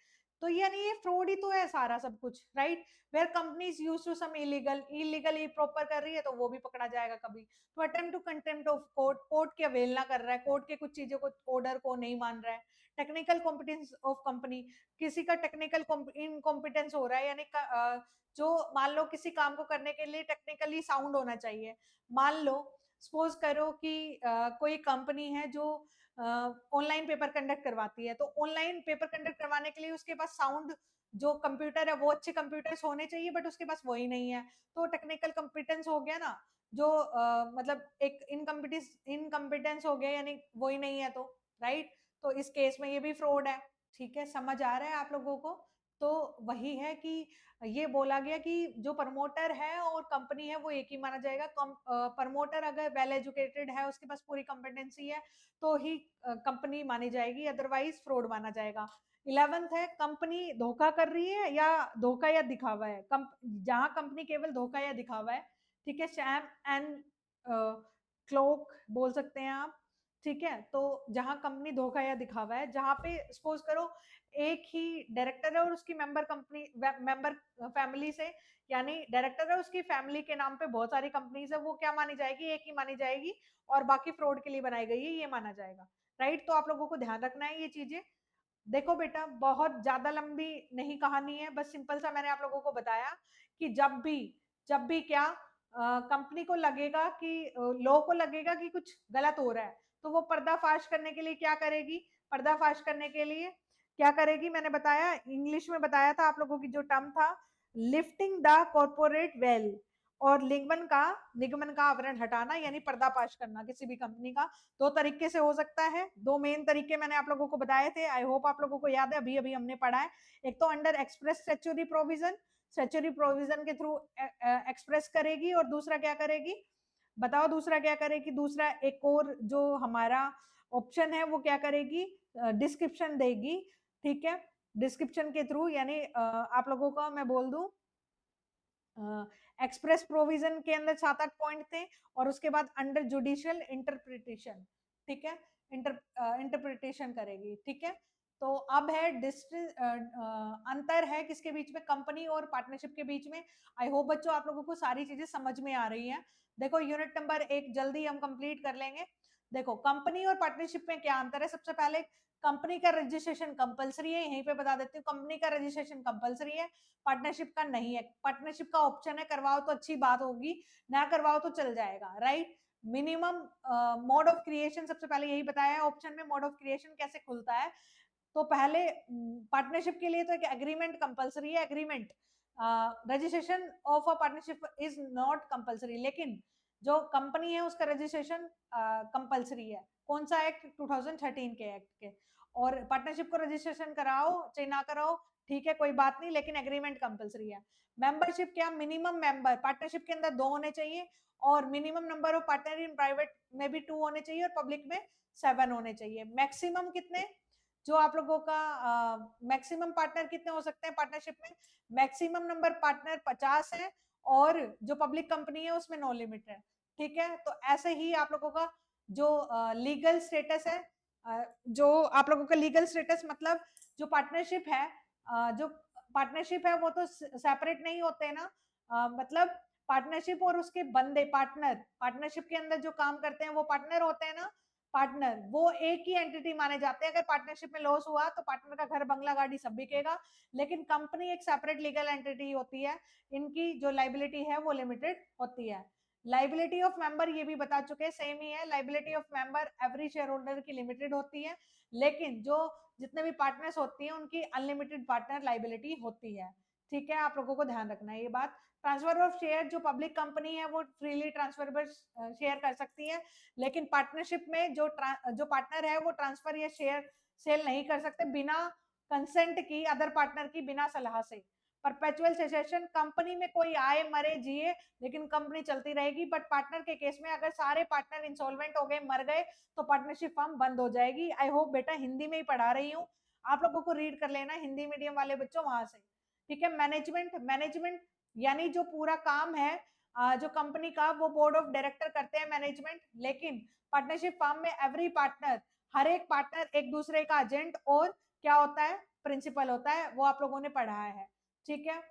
तो यानी ये फ्रॉड ही तो है सारा सब कुछ, right. Where companies use to some illegal proper कर रही है तो वो भी पकड़ा जाएगा कभी। तो attempt to contempt of court, court की अवहेलना कर रहा है, कोर्ट के कुछ चीजों को, ऑर्डर को नहीं मान रहा है। टेक्निकल कॉम्पिटेंस ऑफ कंपनी, किसी का टेक्निकल इनकॉम्पिटेंस हो रहा है, यानी जो मान लो किसी काम को करने के लिए टेक्निकली साउंड होना चाहिए। मान लो सपोज करो कि कोई कंपनी है जो ऑनलाइन पेपर कंडक्ट करवाती है, तो ऑनलाइन पेपर कंडक्ट करवाने के लिए उसके पास साउंड जो कंप्यूटर है वो अच्छे कंप्यूटर्स होने चाहिए, बट उसके पास वही नहीं है, तो टेक्निकल कॉम्पिटेंस हो गया ना, जो मतलब एक इनकम्पिटेंस हो गया, यानी वही नहीं है, तो राइट। तो इस केस में ये भी फ्रॉड है, ठीक है, समझ आ रहा है आप लोगों को। तो वही है कि ये बोला गया कि जो प्रमोटर है और कंपनी है वो एक ही माना जाएगा। प्रमोटर अगर वेल एजुकेटेड है, उसके पास पूरी कॉम्पिटेंसी है, तो ही कंपनी मानी जाएगी, अदरवाइज फ्रॉड माना जाएगा। 11th है, कंपनी धोखा कर रही है या धोखा या दिखावा है, जहां कंपनी केवल धोखा या दिखावा है, ठीक है, शैम एंड क्लोक बोल सकते हैं आप, ठीक है। तो जहां कंपनी धोखा या दिखावा है, जहां पे सपोज करो एक ही डायरेक्टर है और उसकी मेंबर फैमिली से, यानी डायरेक्टर है उसकी फैमिली के नाम पे बहुत सारी कंपनीज है, वो क्या मानी जाएगी, एक ही मानी जाएगी, और बाकी फ्रॉड के लिए बनाई गई है ये माना जाएगा, राइट। तो आप लोगों को ध्यान रखना है ये चीजें। देखो बेटा, बहुत ज्यादा लंबी नहीं कहानी है, बस सिंपल सा मैंने आप लोगों को बताया कि जब भी क्या कंपनी को लगेगा कि लॉ को लगेगा कि कुछ गलत हो रहा है, तो वो पर्दाफाश करने के लिए क्या करेगी, पर्दाफाश करने के लिए क्या करेगी, मैंने बताया, इंग्लिश में बताया था आप लोगों की जो टर्म था, लिफ्टिंग द कॉर्पोरेट वेल, और निगमन का आवरण हटाना, यानी पर्दाफाश करना किसी भी कंपनी का। दो तरीके से हो सकता है, दो मेन तरीके मैंने आप लोगों को बताए थे, आई होप आप लोगों को याद है, अभी अभी हमने पढ़ा है। एक तो under express statutory provision, statutory provision के थ्रू एक्सप्रेस करेगी, और दूसरा क्या करेगी, बताओ दूसरा क्या करेगी, दूसरा एक और जो हमारा ऑप्शन है वो क्या करेगी, डिस्क्रिप्शन देगी, ठीक है, डिस्क्रिप्शन के थ्रू, यानी आप लोगों को मैं बोल दूं, एक्सप्रेस प्रोविजन के अंदर 7-8 पॉइंट थे, और उसके बाद अंडर जुडिशियल इंटरप्रिटेशन, ठीक है, इंटरप्रिटेशन करेगी। ठीक है, तो अब है अंतर है किसके बीच में, कंपनी और पार्टनरशिप के बीच में। आई होप बच्चों आप लोगों को सारी चीजें समझ में आ रही हैं। देखो यूनिट नंबर 1 जल्दी हम कंप्लीट कर लेंगे। देखो कंपनी और पार्टनरशिप में क्या अंतर है। सबसे पहले कंपनी का रजिस्ट्रेशन कंपलसरी है, यहीं पे बता देती हूँ, कंपनी का रजिस्ट्रेशन कंपलसरी है, पार्टनरशिप का नहीं है। पार्टनरशिप का ऑप्शन है, करवाओ तो अच्छी बात होगी, ना करवाओ तो चल जाएगा, right. Minimum mode of creation सबसे पहले यही बताया है ऑप्शन में, मोड ऑफ क्रिएशन कैसे खुलता है। तो पहले पार्टनरशिप के लिए तो एक एग्रीमेंट कंपलसरी है, agreement. Registration of a partnership is not compulsory, लेकिन जो कंपनी है उसका रजिस्ट्रेशन कंपलसरी है। कौन सा एक्ट, 2013 के एक्ट के। और पार्टनरशिप को रजिस्ट्रेशन कराओ चाहे ना कराओ, ठीक है कोई बात नहीं, लेकिन एग्रीमेंट कंपलसरी है। मेंबरशिप क्या, मिनिमम मेंबर पार्टनरशिप के अंदर 2 होने चाहिए, और minimum number of partner in private में भी 2 होने चाहिए, और पब्लिक में 7 होने चाहिए। मैक्सिमम कितने, जो आप लोगों का मैक्सिमम पार्टनर कितने हो सकते हैं पार्टनरशिप में, मैक्सिमम नंबर पार्टनर 50 है, और जो पब्लिक कंपनी है उसमें नो लिमिट है। ठीक है, तो ऐसे ही आप लोगों का जो लीगल स्टेटस है, जो आप लोगों का लीगल स्टेटस मतलब जो पार्टनरशिप है, जो पार्टनरशिप है वो तो सेपरेट नहीं होते ना, मतलब पार्टनरशिप और उसके बंदे पार्टनर, पार्टनरशिप के अंदर जो काम करते हैं वो पार्टनर होते हैं ना, पार्टनर वो एक ही एंटिटी माने जाते हैं। अगर पार्टनरशिप में लॉस हुआ तो पार्टनर का घर बंगला गाड़ी सब बिकेगा, लेकिन कंपनी एक सेपरेट लीगल एंटिटी होती है, इनकी जो लाइबिलिटी है वो लिमिटेड होती है। लाइबिलिटी ऑफ मेंबर ये भी बता चुके हैं, सेम ही है, liability of member every share holder की लिमिटेड होती है, लेकिन जो जितने भी पार्टनर्स होती हैं उनकी अनलिमिटेड पार्टनर लाइबिलिटी होती है। ठीक है, आप लोगों को ध्यान रखना है ये बात। ट्रांसफर ऑफ शेयर, जो पब्लिक कंपनी है वो फ्रीली ट्रांसफरेबल शेयर कर सकती है, लेकिन पार्टनरशिप में जो पार्टनर है वो ट्रांसफर या शेयर सेल नहीं कर सकते बिना कंसेंट की, अदर पार्टनर की बिना सलाह से। परपेचुअल सेसेशन, कंपनी में कोई आए मरे जिए लेकिन कंपनी चलती रहेगी, बट पार्टनर के केस में अगर सारे पार्टनर इंसॉल्वेंट हो गए, मर गए, तो पार्टनरशिप फर्म बंद हो जाएगी। आई होप बेटा हिंदी में ही पढ़ा रही हूँ, आप लोगों को रीड कर लेना, हिंदी मीडियम वाले बच्चों वहां से। ठीक है, मैनेजमेंट, मैनेजमेंट यानी जो पूरा काम है जो कंपनी का, वो बोर्ड ऑफ डायरेक्टर करते हैं मैनेजमेंट, लेकिन पार्टनरशिप फर्म में एवरी पार्टनर, हर एक पार्टनर एक दूसरे का एजेंट और क्या होता है, प्रिंसिपल होता है, वो आप लोगों ने पढ़ा है। ठीक है,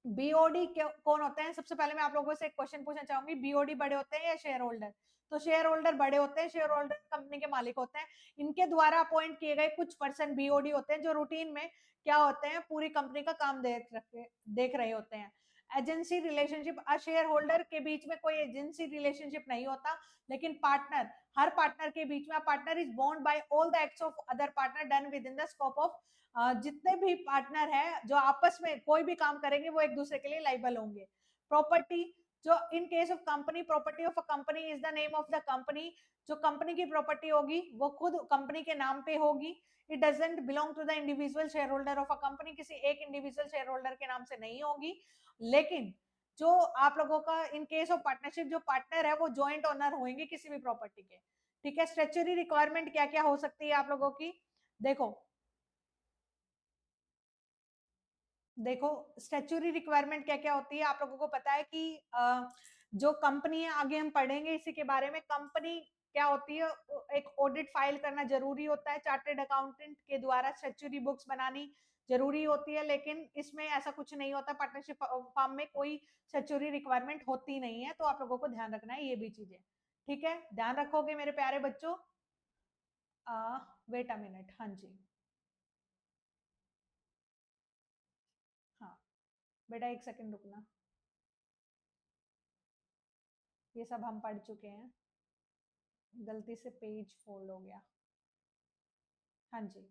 बीओडी कौन होते हैं, सबसे पहले मैं आप लोगों से एक क्वेश्चन पूछना चाहूंगी, बीओडी बड़े होते हैं या शेयर होल्डर। तो शेयर होल्डर बड़े होते हैं, शेयर होल्डर कंपनी के मालिक होते हैं, इनके द्वारा अपॉइंट किए गए कुछ पर्सन बीओडी होते हैं, जो रूटीन में क्या होते हैं, पूरी कंपनी का काम देख रहे होते हैं। एजेंसी रिलेशनशिप, शेयर होल्डर के बीच में कोई एजेंसी रिलेशनशिप नहीं होता, लेकिन पार्टनर, हर पार्टनर के बीच में, partner is bond by all the acts of other partner done with in the scope of, जितने भी पार्टनर हैं जो आपस में कोई भी काम करेंगे वो एक दूसरे के लिए लाइबल होंगे। प्रॉपर्टी, जो in case of company, property of a company is the name of the company, जो कंपनी की प्रॉपर्टी होगी वो खुद कंपनी के नाम पे होगी। It doesn't belong to the individual share holder of a company, किसी एक इंडिविजुअल शेयर होल्डर के नाम से नहीं होगी। लेकिन जो आप लोगों का इन केस ऑफ पार्टनरशिप, जो पार्टनर है वो ज्वाइंट ओनर होंगे किसी भी प्रॉपर्टी के। ठीक है, स्ट्रेचुरी रिक्वायरमेंट क्या क्या हो सकती है आप लोगों की, देखो देखो स्टैच्यूरी रिक्वायरमेंट क्या क्या होती है, आप लोगों को पता है कि जो कंपनी है, आगे हम पढ़ेंगे इसी के बारे में, कंपनी क्या होती है, एक ऑडिट फाइल करना जरूरी होता है, चार्टेड अकाउंटेंट के द्वारा स्टैच्यूरी बुक्स बनानी जरूरी होती है, लेकिन इसमें ऐसा कुछ नहीं होता, पार्टनरशिप फर्म में कोई स्टैच्यूरी रिक्वायरमेंट होती नहीं है, तो आप लोगों को ध्यान रखना है ये भी चीजें। ठीक है, ध्यान रखोगे मेरे प्यारे बच्चों। वेट अ मिनट, हाँ जी, हाँ बेटा एक सेकंड रुकना, ये सब हम पढ़ चुके हैं, गलती से पेज फोल्ड हो गया। हाँ जी,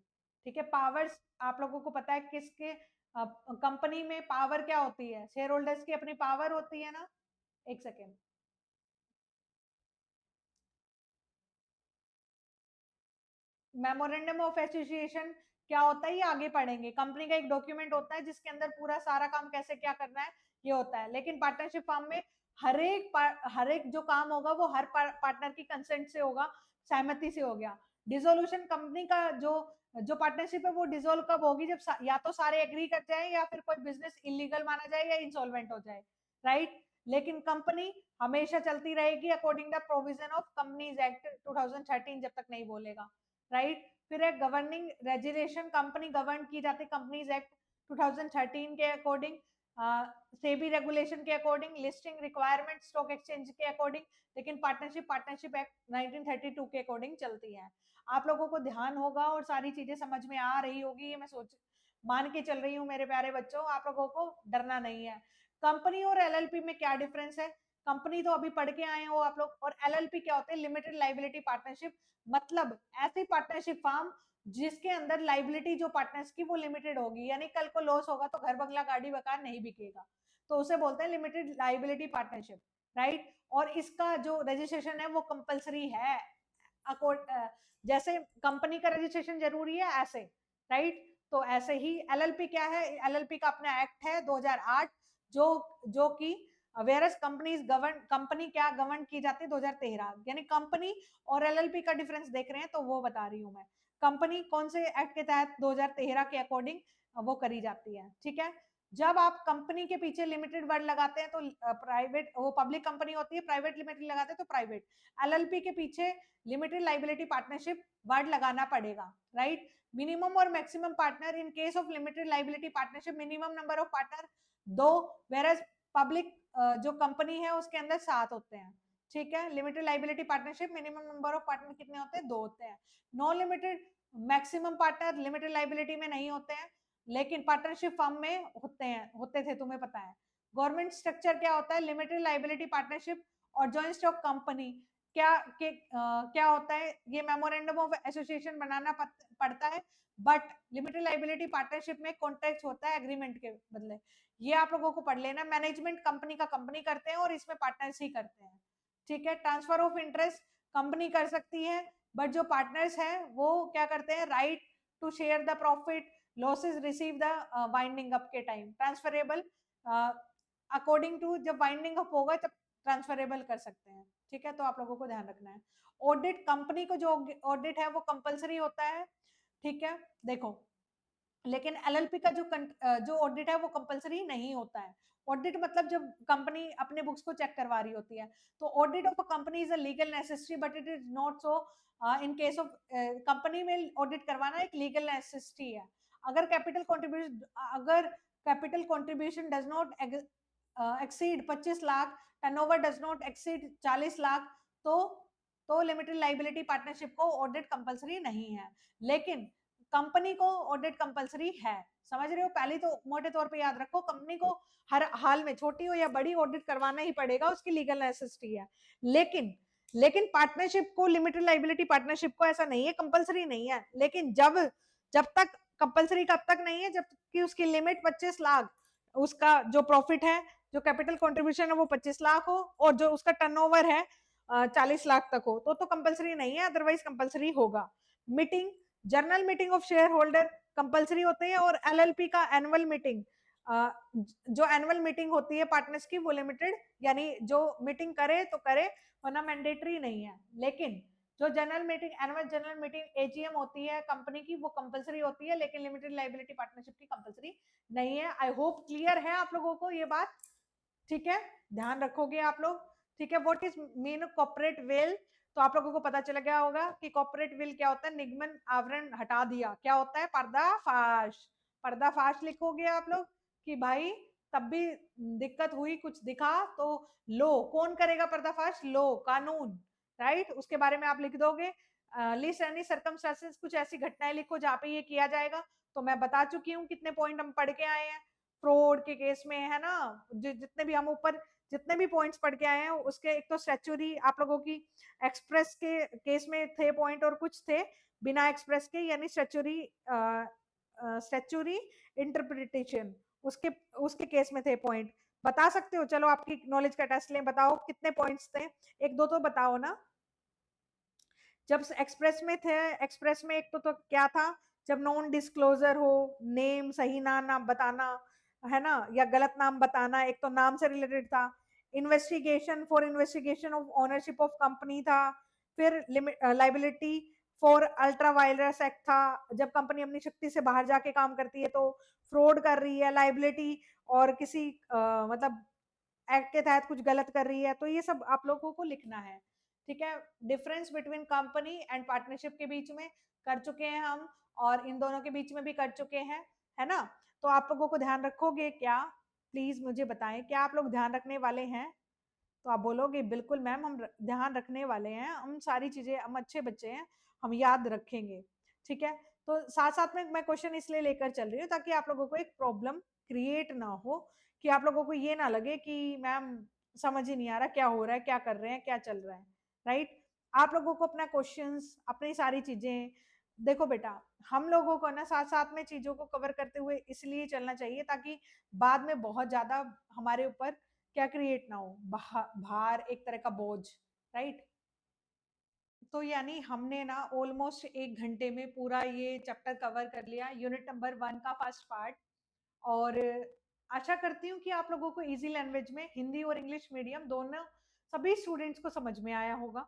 ठीक है, पावर्स आप लोगों को पता है किसके, कंपनी में पावर क्या होती है, शेयर होल्डर्स की अपनी पावर होती है ना। एक सेकेंड, मेमोरेंडम ऑफ एसोसिएशन क्या होता है ये आगे पढ़ेंगे, कंपनी का एक डॉक्यूमेंट होता है जिसके अंदर पूरा सारा काम कैसे क्या करना है ये होता है, लेकिन पार्टनरशिप फर्म में हर एक जो काम होगा वो हर पार्टनर की कंसेंट से होगा, सहमति से हो गया। डिसोल्यूशन, कंपनी का जो जो पार्टनरशिप है वो डिसोल्व कब होगी, जब या तो सारे एग्री कर जाए या फिर कोई बिजनेस इलीगल माना जाए या इंसॉल्वेंट हो जाए, राइट। लेकिन कंपनी हमेशा चलती रहेगी according the provision of companies act 2013 जब तक नहीं बोलेगा, राइट। फिर एक गवर्निंग रेजुलेशन, कंपनी गवर्न की जाती है कंपनीज एक्ट 2013 के अकॉर्डिंग, सेबी रेगुलेशन के according, listing requirement stock exchange के अकॉर्डिंग, लेकिन पार्टनरशिप एक्ट 1932 के अकॉर्डिंग चलती है। आप लोगों को ध्यान होगा और सारी चीजें समझ में आ रही होगी, ये मैं सोच मान के चल रही हूँ मेरे प्यारे बच्चों, आप लोगों को डरना नहीं है। कंपनी और एलएलपी में क्या डिफरेंस है? कंपनी तो अभी पढ़ के आए हो आप लोग, और एलएलपी क्या होते हैं? लिमिटेड लाइबिलिटी पार्टनरशिप, मतलब ऐसी पार्टनरशिप फर्म जिसके अंदर लाइबिलिटी जो पार्टनर्स की वो लिमिटेड होगी, यानी कल को लॉस होगा तो घर बंगला गाड़ी मकान नहीं बिकेगा, तो उसे बोलते हैं लिमिटेड लाइबिलिटी पार्टनरशिप, राइट। और इसका जो रजिस्ट्रेशन है वो कंपलसरी है, जैसे कंपनी का रजिस्ट्रेशन जरूरी है ऐसे, राइट। तो ऐसे ही एलएलपी क्या है? एलएलपी का अपना एक्ट है 2008, जो कि वेरस कंपनीज गवर्न, कंपनी क्या गवर्न की जाती है 2013, यानी कंपनी और एलएलपी का डिफरेंस देख रहे हैं तो वो बता रही हूं मैं। कंपनी कौन से एक्ट के तहत? 2013 के अकॉर्डिंग वो करी जाती है, ठीक है। जब आप कंपनी के पीछे लिमिटेड वर्ड लगाते हैं तो प्राइवेट, वो पब्लिक कंपनी होती है, प्राइवेट लिमिटेड लगाते हैं तो प्राइवेट। एलएलपी के पीछे लिमिटेड लाइबिलिटी पार्टनरशिप वर्ड लगाना पड़ेगा, राइट। मिनिमम और maximum partner, in case of limited liability partnership minimum number of partner 2, versus public जो कंपनी है उसके अंदर 7 होते हैं, ठीक है। Limited liability partnership minimum number of partner कितने होते हैं? 2 होते हैं। Non limited maximum partner limited liability में नहीं होते हैं, लेकिन पार्टनरशिप फर्म में होते हैं, होते थे, तुम्हें पता है। गवर्नमेंट स्ट्रक्चर क्या होता है? लिमिटेड लाइबिलिटी पार्टनरशिप और जॉइंट स्टॉक कंपनी क्या होता है? ये मेमोरेंडम ऑफ एसोसिएशन बनाना पड़ता है, बट लिमिटेड लाइबिलिटी पार्टनरशिप में कॉन्ट्रैक्ट होता है एग्रीमेंट के बदले। ये आप लोगों को पढ़ लेना। मैनेजमेंट कंपनी का कंपनी करते हैं और इसमें पार्टनर्स ही करते हैं, ठीक है। ट्रांसफर ऑफ इंटरेस्ट कंपनी कर सकती है, बट जो पार्टनर्स हैं वो क्या करते हैं? Right to share the profit losses receive the winding up के टाइम, ट्रांसफरेबल अकॉर्डिंग टू, जब वाइंडिंग अप होगा तब ट्रांसफरेबल कर सकते हैं, ठीक है। तो आप लोगों को ध्यान रखना है। ऑडिट, कंपनी को जो ऑडिट है वो कंपलसरी होता है, ठीक है। देखो, लेकिन एलएलपी का जो ऑडिट है वो कंपलसरी नहीं होता है। ऑडिट मतलब जब कंपनी अपने बुक्स को चेक करवा रही होती है, तो audit of a company is a legal necessity, but it is not so in case of company में ऑडिट करवाना एक लीगल नेसेसिटी है। अगर capital contribution does not exceed 25 lakh, turnover does not exceed 40 lakh, तो लिमिटेड लाइबिलिटी पार्टनरशिप को ऑडिट कंपलसरी नहीं है, लेकिन कंपनी को ऑडिट कंपलसरी है। समझ रहे हो? पहले तो मोटे तौर पे याद रखो, कंपनी को हर हाल में छोटी हो या बड़ी ऑडिट करवाना ही पड़ेगा, उसकी लीगल नेसेसिटी है। लेकिन पार्टनरशिप को, लिमिटेड लाइबिलिटी पार्टनरशिप को ऐसा नहीं है, कंपलसरी नहीं है। लेकिन जब तक कंपलसरी कब तक नहीं है? जब कि उसकी लिमिट 25 लाख, उसका जो प्रॉफिट है, जो कैपिटल कंट्रीब्यूशन है वो 25 लाख हो, और जो उसका टर्नओवर है 40 लाख तक हो, तो कंपलसरी नहीं है, अदरवाइज कंपलसरी होगा। Meeting, general meeting of share holder compulsory होते हैं, और एलएलपी का एनुअल मीटिंग, जो एनुअल मीटिंग होती है पार्टनर्स की, वो लिमिटेड, यानी जो मीटिंग करे तो करे, वरना मैंडेटरी नहीं है। लेकिन जो general meeting, annual general meeting AGM होती है कंपनी की, वो कंपलसरी होती है, लेकिन लिमिटेड लाइबिलिटी पार्टनरशिप की कंपलसरी नहीं है। आई होप क्लियर है आप लोगों को ये बात, ठीक है। ध्यान रखोगे आप लोग, ठीक है। What is mean corporate veil? तो आप लोगों को पता चल गया होगा कि कॉर्पोरेट विल क्या होता है। निगमन आवरण हटा दिया, क्या होता है? पर्दाफाश। पर्दाफाश लिखोगे आप लोग कि भाई तब भी दिक्कत हुई, कुछ दिखा तो लो, कौन करेगा पर्दाफाश? लो, कानून, राइट। उसके बारे में आप लिख दोगे लिस्ट एनी सर्कमस्टेंसेस, कुछ ऐसी घटनाएं लिखो जहां पे ये किया जाएगा। तो मैं बता चुकी हूँ कितने पॉइंट हम पढ़ के आए हैं फ्रॉड के केस में, है ना। जितने भी हम ऊपर जितने भी पॉइंट्स पढ़ के आए हैं उसके, एक तो स्टैच्यूरी आप लोगों की एक्सप्रेस के केस में थे पॉइंट, और कुछ थे बिना एक्सप्रेस के, यानी स्टैच्यूरी इंटरप्रिटेशन, उसके उसके केस में थे पॉइंट। बता सकते हो? चलो आपकी नॉलेज का टेस्ट लें, बताओ कितने पॉइंट्स थे, एक दो तो बताओ ना। जब एक्सप्रेस में थे, एक्सप्रेस में एक तो क्या था? जब नॉन डिस्क्लोजर हो, नेम सही नाम बताना, है ना, या गलत नाम बताना, एक तो नाम से रिलेटेड था। Investigation for investigation of ownership of company था। फिर liability for ultra vires act था, जब कंपनी अपनी शक्ति से बाहर जाके काम करती है तो फ्रॉड कर रही है, लाइबिलिटी और किसी मतलब एक्ट के तहत कुछ गलत कर रही है, तो ये सब आप लोगों को लिखना है, ठीक है, difference between company and partnership के बीच में कर चुके हैं हम, और इन दोनों के बीच में भी कर चुके हैं, है ना। तो आप लोगों को ध्यान रखोगे क्या, प्लीज मुझे बताएं, क्या आप लोग ध्यान रखने वाले हैं। तो आप बोलोगे बिल्कुल मैम हम ध्यान रखने वाले हैं, हम सारी चीजें, हम अच्छे बच्चे हैं, हम याद रखेंगे। ठीक है, तो साथ साथ में मैं क्वेश्चन इसलिए लेकर चल रही हूँ ताकि आप लोगों को एक प्रॉब्लम क्रिएट ना हो, कि आप लोगों को ये ना लगे कि मैम समझ ही नहीं आ रहा क्या हो रहा है, क्या कर रहे हैं, क्या चल रहा है, राइट। आप लोगों को अपना क्वेश्चंस, अपनी सारी चीजें, देखो बेटा, हम लोगों को ना साथ साथ में चीजों को कवर करते हुए इसलिए चलना चाहिए ताकि बाद में बहुत ज्यादा हमारे ऊपर क्या क्रिएट ना हो, भार, एक तरह का बोझ, राइट। तो यानी हमने ना ऑलमोस्ट 1 घंटे में पूरा ये चैप्टर कवर कर लिया, यूनिट नंबर 1 का फर्स्ट पार्ट। और आशा करती हूँ कि आप लोगों को इजी लैंग्वेज में हिंदी और इंग्लिश मीडियम दोनों सभी स्टूडेंट्स को समझ में आया होगा।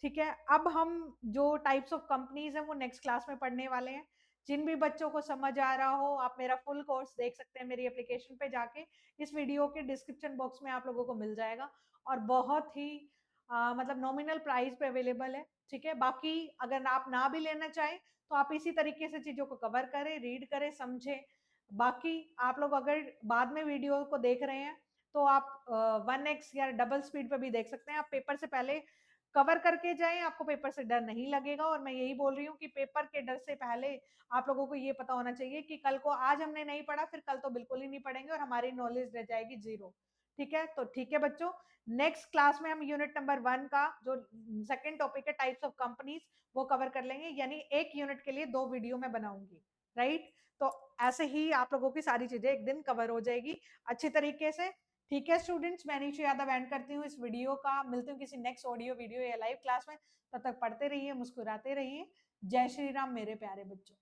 ठीक है, अब हम जो टाइप्स ऑफ कंपनीज हैं वो नेक्स्ट क्लास में पढ़ने वाले हैं। जिन भी बच्चों को समझ आ रहा हो, आप मेरा फुल कोर्स देख सकते हैं मेरी एप्लीकेशन पे जाके, इस वीडियो के डिस्क्रिप्शन बॉक्स में आप लोगों को मिल जाएगा, और बहुत ही मतलब नॉमिनल प्राइस पे अवेलेबल है। ठीक है, बाकी अगर आप ना भी लेना चाहें तो आप इसी तरीके से चीजों को कवर करें, रीड करें, समझें। बाकी आप लोग अगर बाद में वीडियो को देख रहे हैं तो आप 1x या डबल स्पीड पे भी देख सकते हैं। आप पेपर से पहले कवर करके जाएं, आपको पेपर से डर नहीं लगेगा। और मैं यही बोल रही हूँ कि पेपर के डर से पहले आप लोगों को ये पता होना चाहिए कि कल को आज हमने नहीं पढ़ा, फिर कल तो बिल्कुल ही नहीं पढ़ेंगे और हमारी नॉलेज रह जाएगी जीरो। ठीक है, तो ठीक है बच्चों, नेक्स्ट क्लास में हम यूनिट नंबर 1 का जो सेकंड टॉपिक है टाइप्स ऑफ कंपनीज, वो कवर कर लेंगे। यानी एक यूनिट के लिए 2 वीडियो मैं बनाऊंगी, राइट। तो ऐसे ही आप लोगों की सारी चीजें एक दिन कवर हो जाएगी अच्छी तरीके से। ठीक है स्टूडेंट्स, मैं निशु यादव एंड करती हूँ इस वीडियो का, मिलती हूँ किसी नेक्स्ट ऑडियो वीडियो या लाइव क्लास में। तब तक पढ़ते रहिए, मुस्कुराते रहिए। जय श्री राम मेरे प्यारे बच्चों।